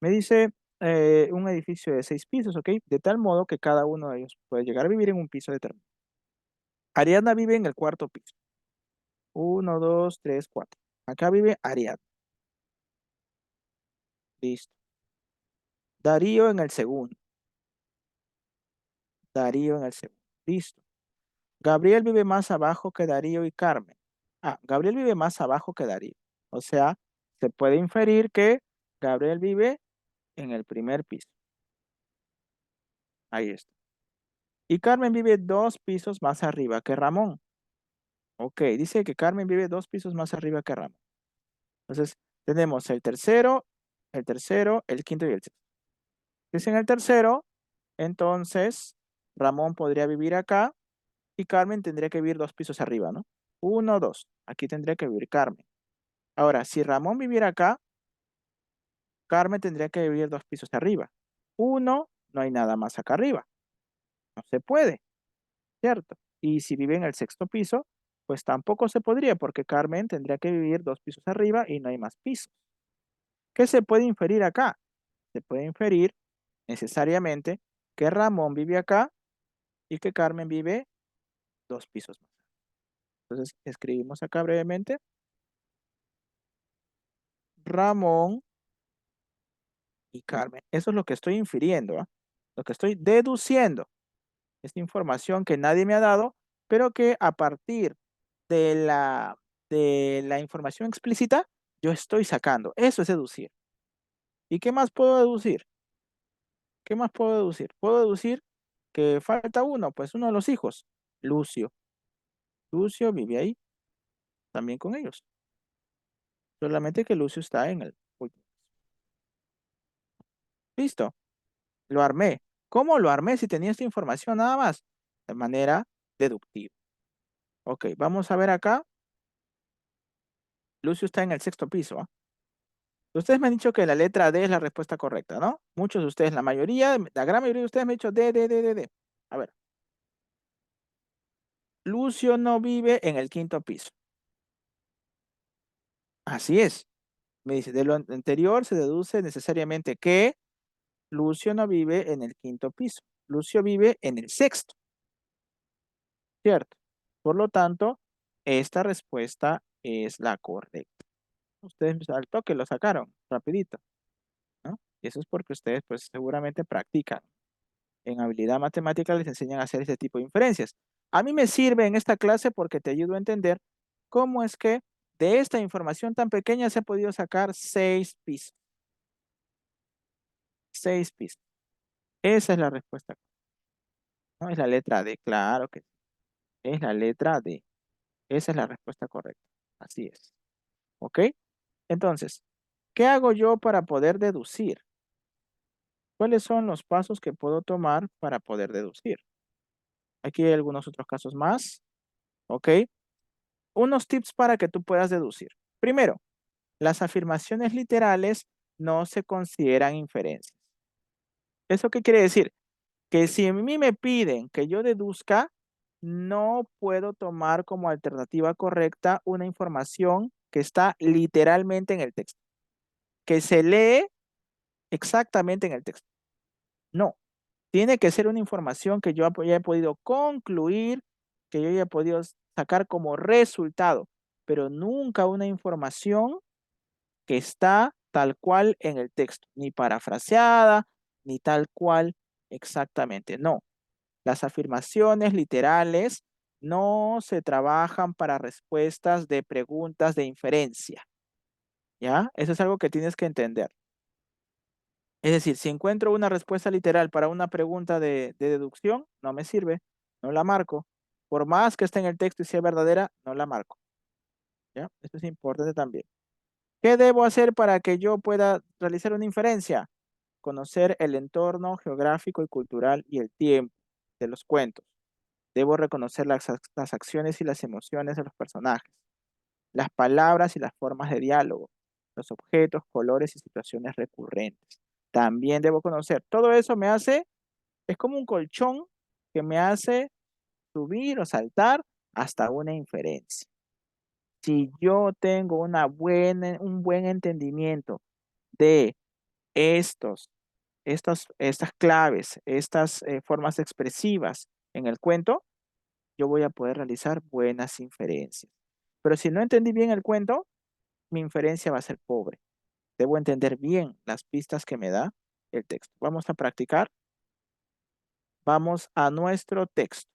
Me dice un edificio de 6 pisos, ¿ok? De tal modo que cada uno de ellos puede llegar a vivir en un piso determinado. Ariadna vive en el cuarto piso. 1, 2, 3, 4. Acá vive Ariadna. Listo. Darío en el segundo. Darío en el segundo. Listo. Gabriel vive más abajo que Darío y Carmen. Ah, Gabriel vive más abajo que Darío. O sea, se puede inferir que Gabriel vive en el primer piso. Ahí está. Y Carmen vive 2 pisos más arriba que Ramón. Ok, dice que Carmen vive 2 pisos más arriba que Ramón. Entonces, tenemos el quinto y el sexto. Si en el tercero, entonces Ramón podría vivir acá y Carmen tendría que vivir 2 pisos arriba, ¿no? 1, 2. Aquí tendría que vivir Carmen. Ahora, si Ramón viviera acá, Carmen tendría que vivir 2 pisos arriba. 1, no hay nada más acá arriba. No se puede, ¿cierto? Y si vive en el sexto piso, pues tampoco se podría porque Carmen tendría que vivir 2 pisos arriba y no hay más pisos. ¿Qué se puede inferir acá? Se puede inferir necesariamente que Ramón vive acá y que Carmen vive 2 pisos más. Entonces escribimos acá brevemente. Ramón y Carmen. Eso es lo que estoy infiriendo, ¿ah? Lo que estoy deduciendo. Esta información que nadie me ha dado, pero que a partir de la información explícita, yo estoy sacando. Eso es deducir. ¿Y qué más puedo deducir? ¿Qué más puedo deducir? Puedo deducir que falta uno, pues uno de los hijos, Lucio. Lucio vive ahí, también con ellos. Solamente que Lucio está en el último. Listo, lo armé. ¿Cómo lo armé si tenía esta información nada más? De manera deductiva. Ok, vamos a ver acá. Lucio está en el sexto piso, ¿ah? Ustedes me han dicho que la letra D es la respuesta correcta, ¿no? Muchos de ustedes, la mayoría, la gran mayoría de ustedes me han dicho D, D, D, D, D. A ver, Lucio no vive en el quinto piso. Así es. Me dice, de lo anterior se deduce necesariamente que Lucio no vive en el quinto piso. Lucio vive en el sexto, ¿cierto? Por lo tanto, esta respuesta es la correcta. Ustedes al toque lo sacaron, rapidito, ¿no? Y eso es porque ustedes pues seguramente practican. En habilidad matemática les enseñan a hacer este tipo de inferencias. A mí me sirve en esta clase porque te ayudo a entender cómo es que de esta información tan pequeña se ha podido sacar 6 pisos. 6 pisos. Esa es la respuesta. No es la letra D, claro que sí. Es la letra D. Esa es la respuesta correcta. Así es. ¿Ok? Entonces, ¿qué hago yo para poder deducir? ¿Cuáles son los pasos que puedo tomar para poder deducir? Aquí hay algunos otros casos más. ¿Ok? Unos tips para que tú puedas deducir. Primero, las afirmaciones literales no se consideran inferencias. ¿Eso qué quiere decir? Que si a mí me piden que yo deduzca, no puedo tomar como alternativa correcta una información que está literalmente en el texto, que se lee exactamente en el texto. No, tiene que ser una información que yo ya he podido concluir, que yo ya he podido sacar como resultado, pero nunca una información que está tal cual en el texto, ni parafraseada, ni tal cual exactamente. No, las afirmaciones literales no se trabajan para respuestas de preguntas de inferencia, ¿ya? Eso es algo que tienes que entender. Es decir, si encuentro una respuesta literal para una pregunta de deducción, no me sirve, no la marco. Por más que esté en el texto y sea verdadera, no la marco, ¿ya? Esto es importante también. ¿Qué debo hacer para que yo pueda realizar una inferencia? Conocer el entorno geográfico y cultural y el tiempo de los cuentos. Debo reconocer las acciones y las emociones de los personajes, las palabras y las formas de diálogo, los objetos, colores y situaciones recurrentes. También debo conocer. Todo eso me hace, es como un colchón que me hace subir o saltar hasta una inferencia. Si yo tengo un buen entendimiento de estas claves, estas formas expresivas en el cuento, yo voy a poder realizar buenas inferencias. Pero si no entendí bien el cuento, mi inferencia va a ser pobre. Debo entender bien las pistas que me da el texto. Vamos a practicar. Vamos a nuestro texto,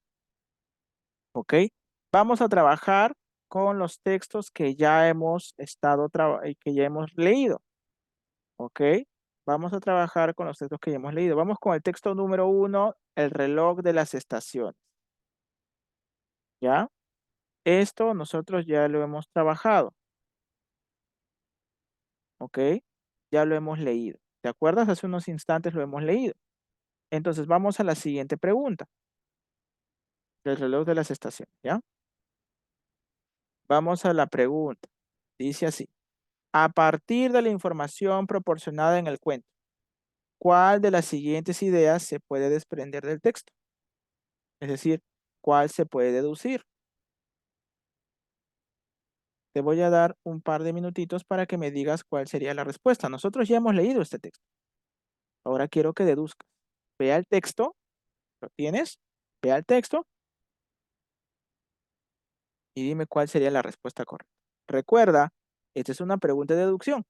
¿ok? Vamos a trabajar con los textos que ya hemos que ya hemos leído, ¿ok? Vamos a trabajar con los textos que ya hemos leído. Vamos con el texto número 1, el reloj de las estaciones, ¿ya? Esto nosotros ya lo hemos trabajado, ¿ok? Ya lo hemos leído. ¿Te acuerdas? Hace unos instantes lo hemos leído. Entonces vamos a la siguiente pregunta, el reloj de las estaciones, ¿ya? Vamos a la pregunta. Dice así, a partir de la información proporcionada en el cuento, ¿cuál de las siguientes ideas se puede desprender del texto? Es decir, ¿cuál se puede deducir? Te voy a dar un par de minutitos para que me digas cuál sería la respuesta. Nosotros ya hemos leído este texto. Ahora quiero que deduzcas. Vea el texto, ¿lo tienes? Vea el texto y dime cuál sería la respuesta correcta. Recuerda, esta es una pregunta de deducción.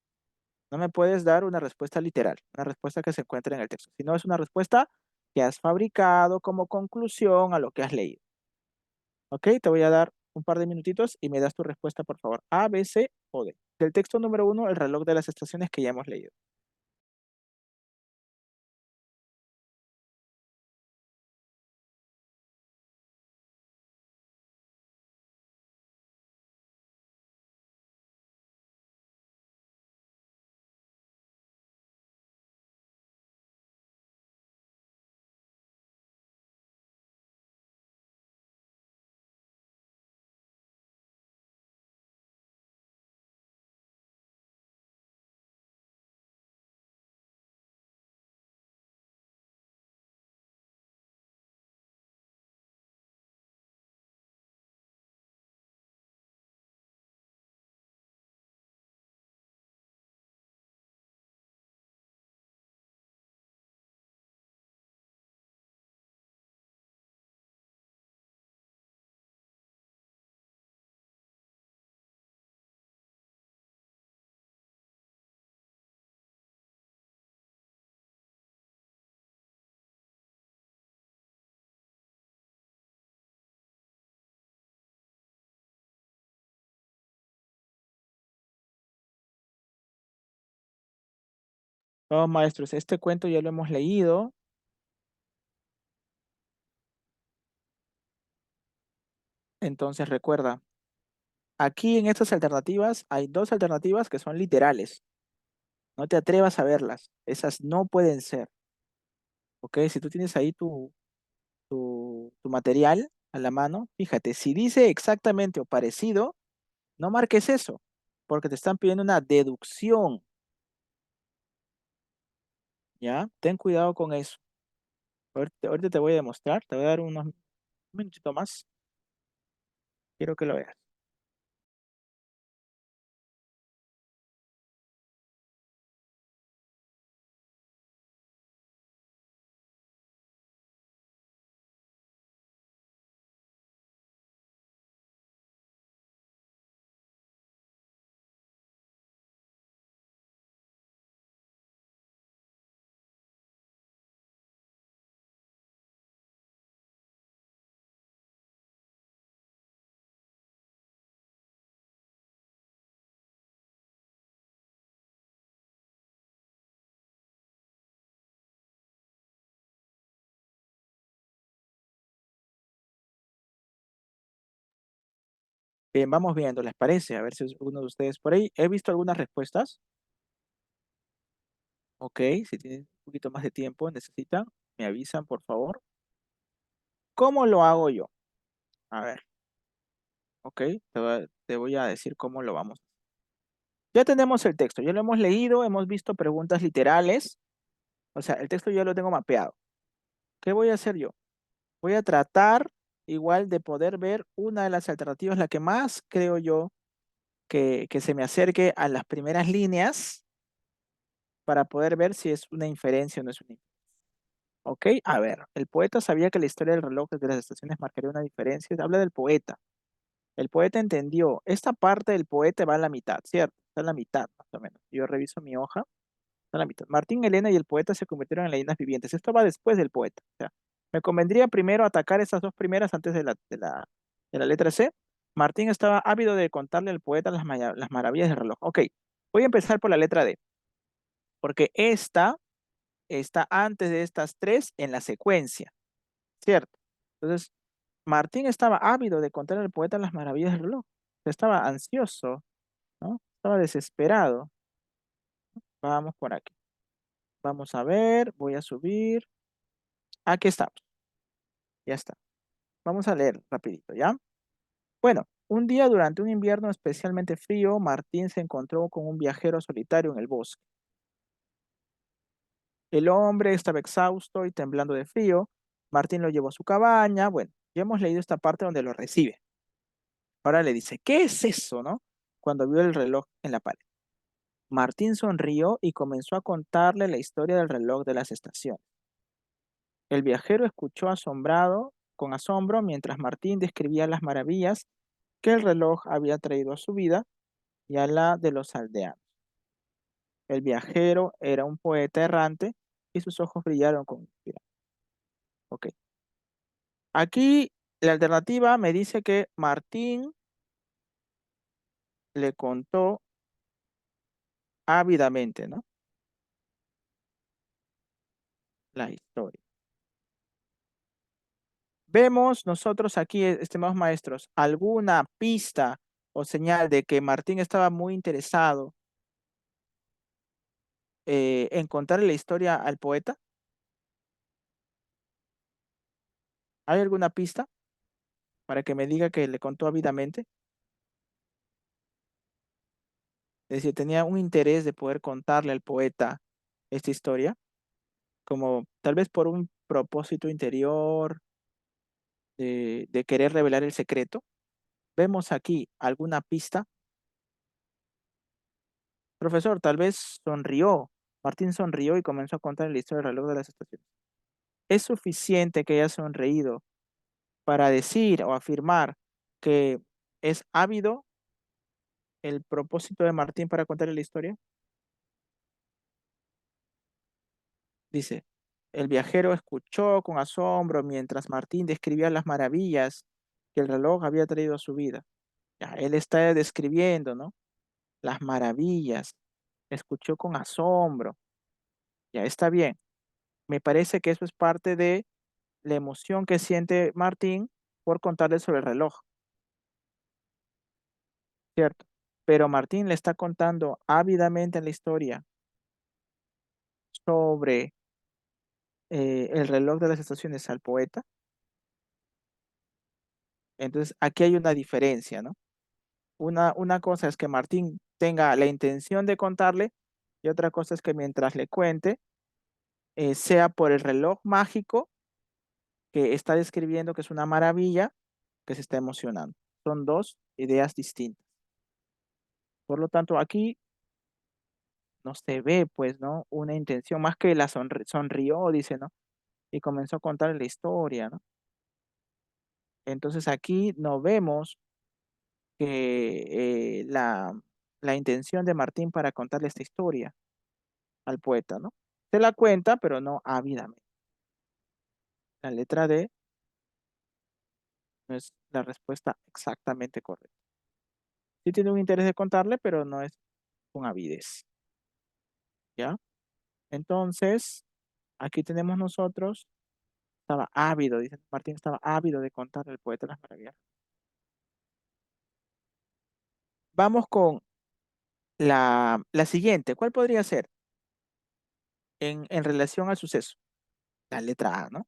No me puedes dar una respuesta literal, una respuesta que se encuentre en el texto, sino es una respuesta que has fabricado como conclusión a lo que has leído. ¿Ok? Te voy a dar un par de minutitos y me das tu respuesta, por favor. A, B, C o D. Del texto número 1, el reloj de las estaciones que ya hemos leído. Oh, maestros, este cuento ya lo hemos leído. Entonces recuerda, aquí en estas alternativas hay dos alternativas que son literales. No te atrevas a verlas. Esas no pueden ser. ¿Ok? Si tú tienes ahí tu material a la mano, fíjate, si dice exactamente o parecido, no marques eso, porque te están pidiendo una deducción, ¿ya? Ten cuidado con eso. Ahorita te voy a demostrar, te voy a dar un minutito más. Quiero que lo veas. Bien, vamos viendo, ¿les parece? A ver si uno de ustedes por ahí. He visto algunas respuestas. Ok, si tienen un poquito más de tiempo, necesitan, me avisan, por favor. ¿Cómo lo hago yo? A ver, ok, te voy a decir cómo lo vamos. Ya tenemos el texto, ya lo hemos leído, hemos visto preguntas literales. O sea, el texto ya lo tengo mapeado. ¿Qué voy a hacer yo? Voy a tratar igual de poder ver una de las alternativas, la que más creo yo que se me acerque a las primeras líneas para poder ver si es una inferencia o no es una inferencia. Ok, a ver, el poeta sabía que la historia del reloj desde las estaciones marcaría una diferencia. Habla del poeta. El poeta entendió. Esta parte del poeta va a la mitad, ¿cierto? Está en la mitad, más o menos. Yo reviso mi hoja. Está en la mitad. Martín, Elena y el poeta se convirtieron en leyendas vivientes. Esto va después del poeta. O sea, me convendría primero atacar esas dos primeras antes de la letra C. Martín estaba ávido de contarle al poeta las maravillas del reloj. Ok, voy a empezar por la letra D, porque esta está antes de estas tres en la secuencia, ¿cierto? Entonces, Martín estaba ávido de contarle al poeta las maravillas del reloj. Estaba ansioso, ¿no? Estaba desesperado. Vamos por aquí. Vamos a ver, voy a subir. Aquí estamos, ya está. Vamos a leer rapidito, ¿ya? Bueno, un día durante un invierno especialmente frío, Martín se encontró con un viajero solitario en el bosque. El hombre estaba exhausto y temblando de frío. Martín lo llevó a su cabaña. Bueno, ya hemos leído esta parte donde lo recibe. Ahora le dice, ¿qué es eso, no? Cuando vio el reloj en la pared. Martín sonrió y comenzó a contarle la historia del reloj de las estaciones. El viajero escuchó asombrado, con asombro, mientras Martín describía las maravillas que el reloj había traído a su vida y a la de los aldeanos. El viajero era un poeta errante y sus ojos brillaron con inspiración. Ok. Aquí la alternativa me dice que Martín le contó ávidamente, ¿no? La historia. Vemos nosotros aquí, estimados maestros, alguna pista o señal de que Martín estaba muy interesado en contarle la historia al poeta. ¿Hay alguna pista para que me diga que le contó ávidamente? Es decir, tenía un interés de poder contarle al poeta esta historia, como tal vez por un propósito interior de querer revelar el secreto. Vemos aquí alguna pista. Profesor, tal vez sonrió. Martín sonrió y comenzó a contar la historia del reloj de las estaciones. ¿Es suficiente que haya sonreído para decir o afirmar que es ávido el propósito de Martín para contarle la historia? Dice, el viajero escuchó con asombro mientras Martín describía las maravillas que el reloj había traído a su vida. Ya, él está describiendo, ¿no? Las maravillas. Escuchó con asombro. Ya está bien. Me parece que eso es parte de la emoción que siente Martín por contarle sobre el reloj, ¿cierto? Pero Martín le está contando ávidamente la historia sobre el reloj de las estaciones al poeta. Entonces, aquí hay una diferencia, ¿no? Una cosa es que Martín tenga la intención de contarle y otra cosa es que mientras le cuente, sea por el reloj mágico que está describiendo que es una maravilla, que se está emocionando. Son dos ideas distintas. Por lo tanto, aquí no se ve, pues, ¿no? Una intención, más que la sonrió, dice, ¿no? Y comenzó a contar la historia, ¿no? Entonces aquí no vemos que la intención de Martín para contarle esta historia al poeta, ¿no? Se la cuenta, pero no ávidamente. La letra D no es la respuesta exactamente correcta. Sí tiene un interés de contarle, pero no es con avidez, ¿ya? Entonces, aquí tenemos nosotros, estaba ávido, dice Martín, estaba ávido de contarle al poeta las maravillas. Vamos con la siguiente. ¿Cuál podría ser en relación al suceso? La letra A, ¿no?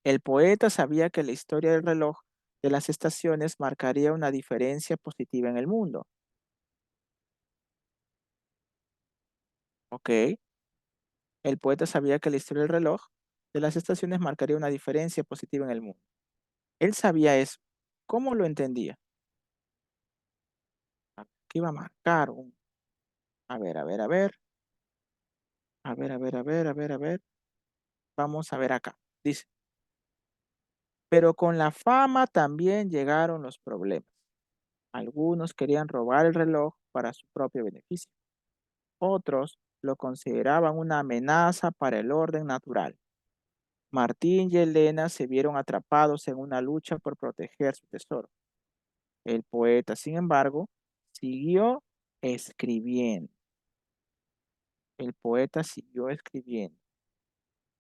El poeta sabía que la historia del reloj de las estaciones marcaría una diferencia positiva en el mundo. ¿Ok? El poeta sabía que la historia del reloj de las estaciones marcaría una diferencia positiva en el mundo. Él sabía eso. ¿Cómo lo entendía? Aquí iba a marcar un... A ver, a ver, a ver. A ver, a ver, a ver, a ver, a ver. Vamos a ver acá. Dice, pero con la fama también llegaron los problemas. Algunos querían robar el reloj para su propio beneficio. Otros lo consideraban una amenaza para el orden natural. Martín y Elena se vieron atrapados en una lucha por proteger su tesoro. El poeta, sin embargo, siguió escribiendo. El poeta siguió escribiendo.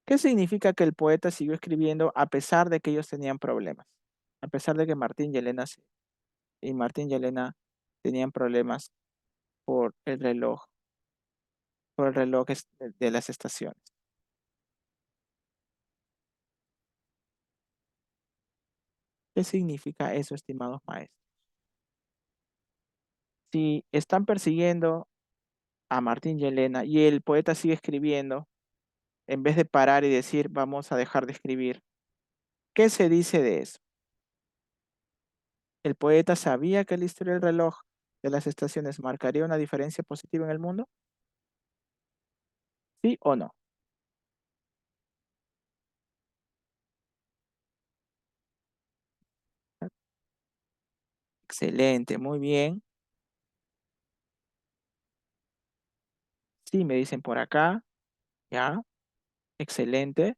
¿Qué significa que el poeta siguió escribiendo a pesar de que ellos tenían problemas? A pesar de que Martín y Elena tenían problemas por el reloj, por el reloj de las estaciones. ¿Qué significa eso, estimados maestros? Si están persiguiendo a Martín y Elena y el poeta sigue escribiendo, en vez de parar y decir vamos a dejar de escribir, ¿qué se dice de eso? ¿El poeta sabía que la historia del reloj de las estaciones marcaría una diferencia positiva en el mundo? ¿Sí o no? Excelente, muy bien. Sí, me dicen por acá, ya, excelente,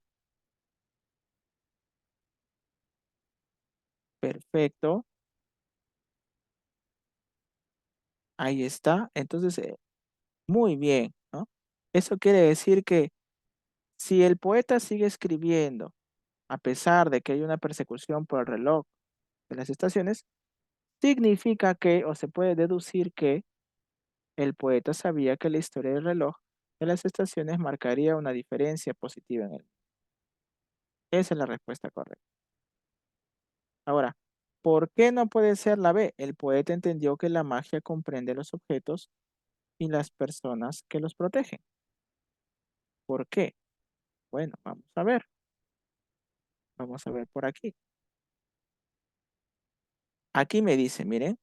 perfecto, ahí está. Entonces, muy bien, ¿no? Eso quiere decir que si el poeta sigue escribiendo, a pesar de que hay una persecución por el reloj de las estaciones, significa que, o se puede deducir que, el poeta sabía que la historia del reloj de las estaciones marcaría una diferencia positiva en él. Esa es la respuesta correcta. Ahora, ¿por qué no puede ser la B? El poeta entendió que la magia comprende los objetos y las personas que los protegen. ¿Por qué? Bueno, vamos a ver por aquí. Aquí me dice, miren,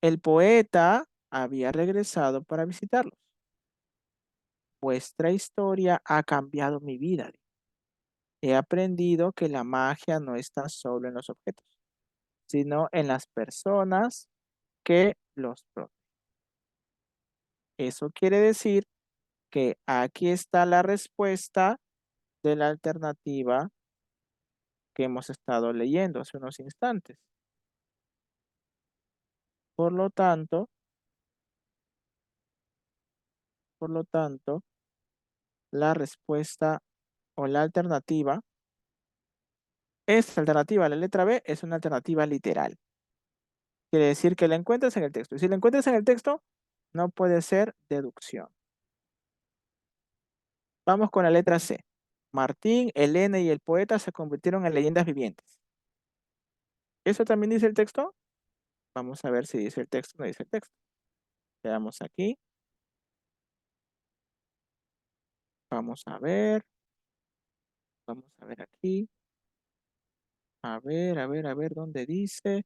el poeta había regresado para visitarlos. Vuestra historia ha cambiado mi vida. He aprendido que la magia no está solo en los objetos, sino en las personas que los protegen. Eso quiere decir que aquí está la respuesta de la alternativa que hemos estado leyendo hace unos instantes. Por lo tanto, por lo tanto, la respuesta o la alternativa, esta alternativa, la letra B, es una alternativa literal. Quiere decir que la encuentras en el texto. Y si la encuentras en el texto, no puede ser deducción. Vamos con la letra C. Martín, Elena y el poeta se convirtieron en leyendas vivientes. ¿Eso también dice el texto? Vamos a ver si dice el texto o no dice el texto. Veamos aquí. Vamos a ver. Vamos a ver aquí. A ver, a ver, a ver dónde dice.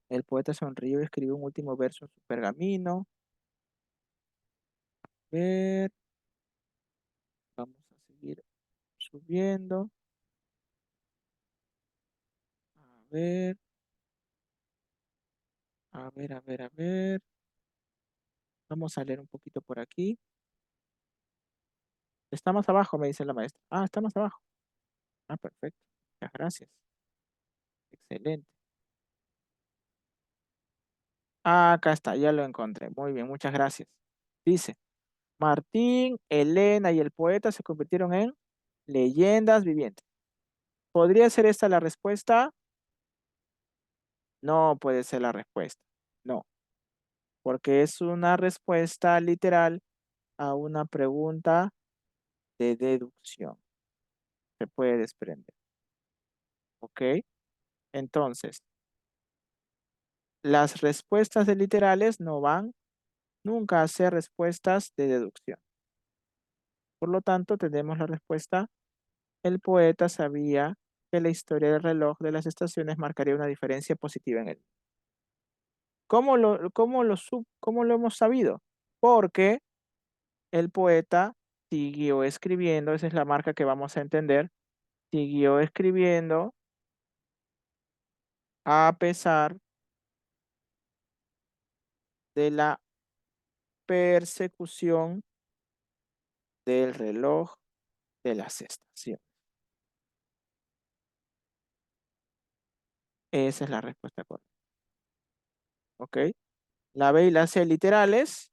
El poeta sonrió y escribió un último verso en su pergamino. A ver, vamos a seguir subiendo. A ver, a ver, a ver, a ver. Vamos a leer un poquito por aquí. Está más abajo, me dice la maestra. Ah, está más abajo. Ah, perfecto. Muchas gracias. Excelente. Ah, acá está, ya lo encontré. Muy bien, muchas gracias. Dice, Martín, Elena y el poeta se convirtieron en leyendas vivientes. ¿Podría ser esta la respuesta? No puede ser la respuesta. No, porque es una respuesta literal a una pregunta de deducción. Se puede desprender. ¿Ok? Entonces, las respuestas de literales no van nunca a ser respuestas de deducción. Por lo tanto, tenemos la respuesta: el poeta sabía que la historia del reloj de las estaciones marcaría una diferencia positiva en él. ¿Cómo lo hemos sabido? Porque el poeta siguió escribiendo, esa es la marca que vamos a entender, siguió escribiendo a pesar de la persecución del reloj de las estaciones. Esa es la respuesta correcta. ¿Ok? La B y la C literales.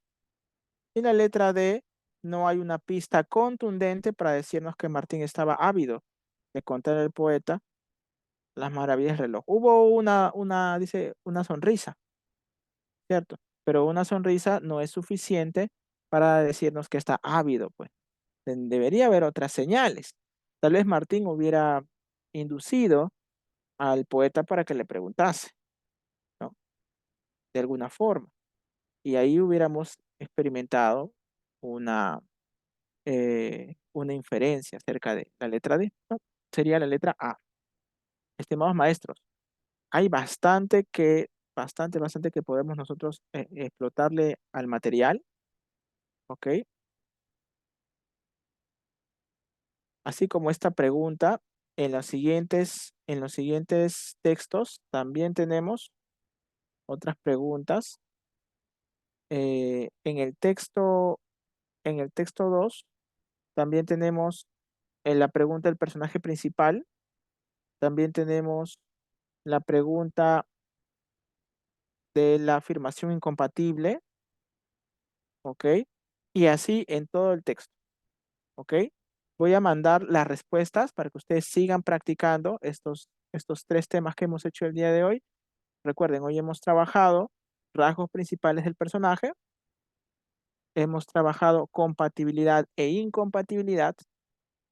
Y la letra D, no hay una pista contundente para decirnos que Martín estaba ávido de contar al poeta las maravillas del reloj. Hubo dice, una sonrisa, ¿cierto? Pero una sonrisa no es suficiente para decirnos que está ávido, pues. Debería haber otras señales. Tal vez Martín hubiera inducido al poeta para que le preguntase, ¿no? De alguna forma. Y ahí hubiéramos experimentado una inferencia acerca de la letra D. No, sería la letra A. Estimados maestros, hay bastante que podemos nosotros explotarle al material, ¿ok? Así como esta pregunta, en los siguientes textos también tenemos otras preguntas. En el texto 2 también tenemos la pregunta del personaje principal, también tenemos la pregunta de la afirmación incompatible, ¿ok? Y así en todo el texto, ¿ok? Voy a mandar las respuestas para que ustedes sigan practicando estos tres temas que hemos hecho el día de hoy. Recuerden, hoy hemos trabajado rasgos principales del personaje, hemos trabajado compatibilidad e incompatibilidad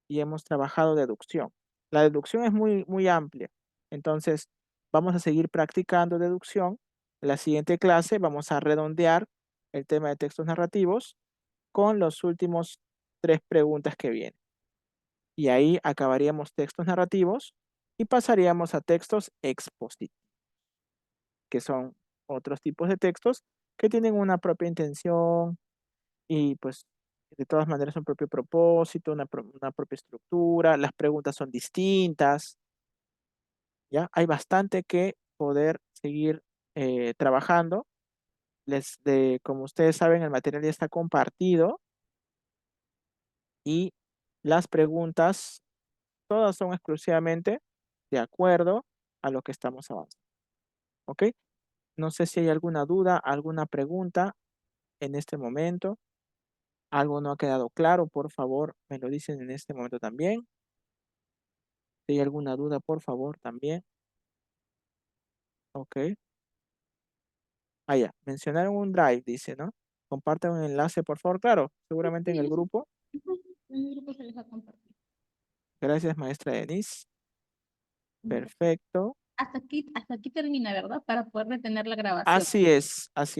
y hemos trabajado deducción. La deducción es muy amplia, entonces vamos a seguir practicando deducción. En la siguiente clase vamos a redondear el tema de textos narrativos con los últimos tres preguntas que vienen. Y ahí acabaríamos textos narrativos y pasaríamos a textos expositivos, que son otros tipos de textos que tienen una propia intención y pues de todas maneras un propio propósito, una propia estructura, las preguntas son distintas, ¿ya? Hay bastante que poder seguir trabajando. Como ustedes saben, el material ya está compartido y las preguntas todas son exclusivamente de acuerdo a lo que estamos avanzando. ¿Ok? No sé si hay alguna duda, alguna pregunta en este momento. Algo no ha quedado claro, por favor, me lo dicen en este momento también. Si hay alguna duda, por favor, también. Ok. Ah, ya. Mencionaron un drive, dice, ¿no? Compartan un enlace, por favor. Claro, seguramente en el Sí, grupo. ujú, en el grupo se les va a compartir. Gracias, maestra Denise. Ya. Perfecto. Hasta aquí termina, ¿verdad? Para poder retener la grabación. Así es, así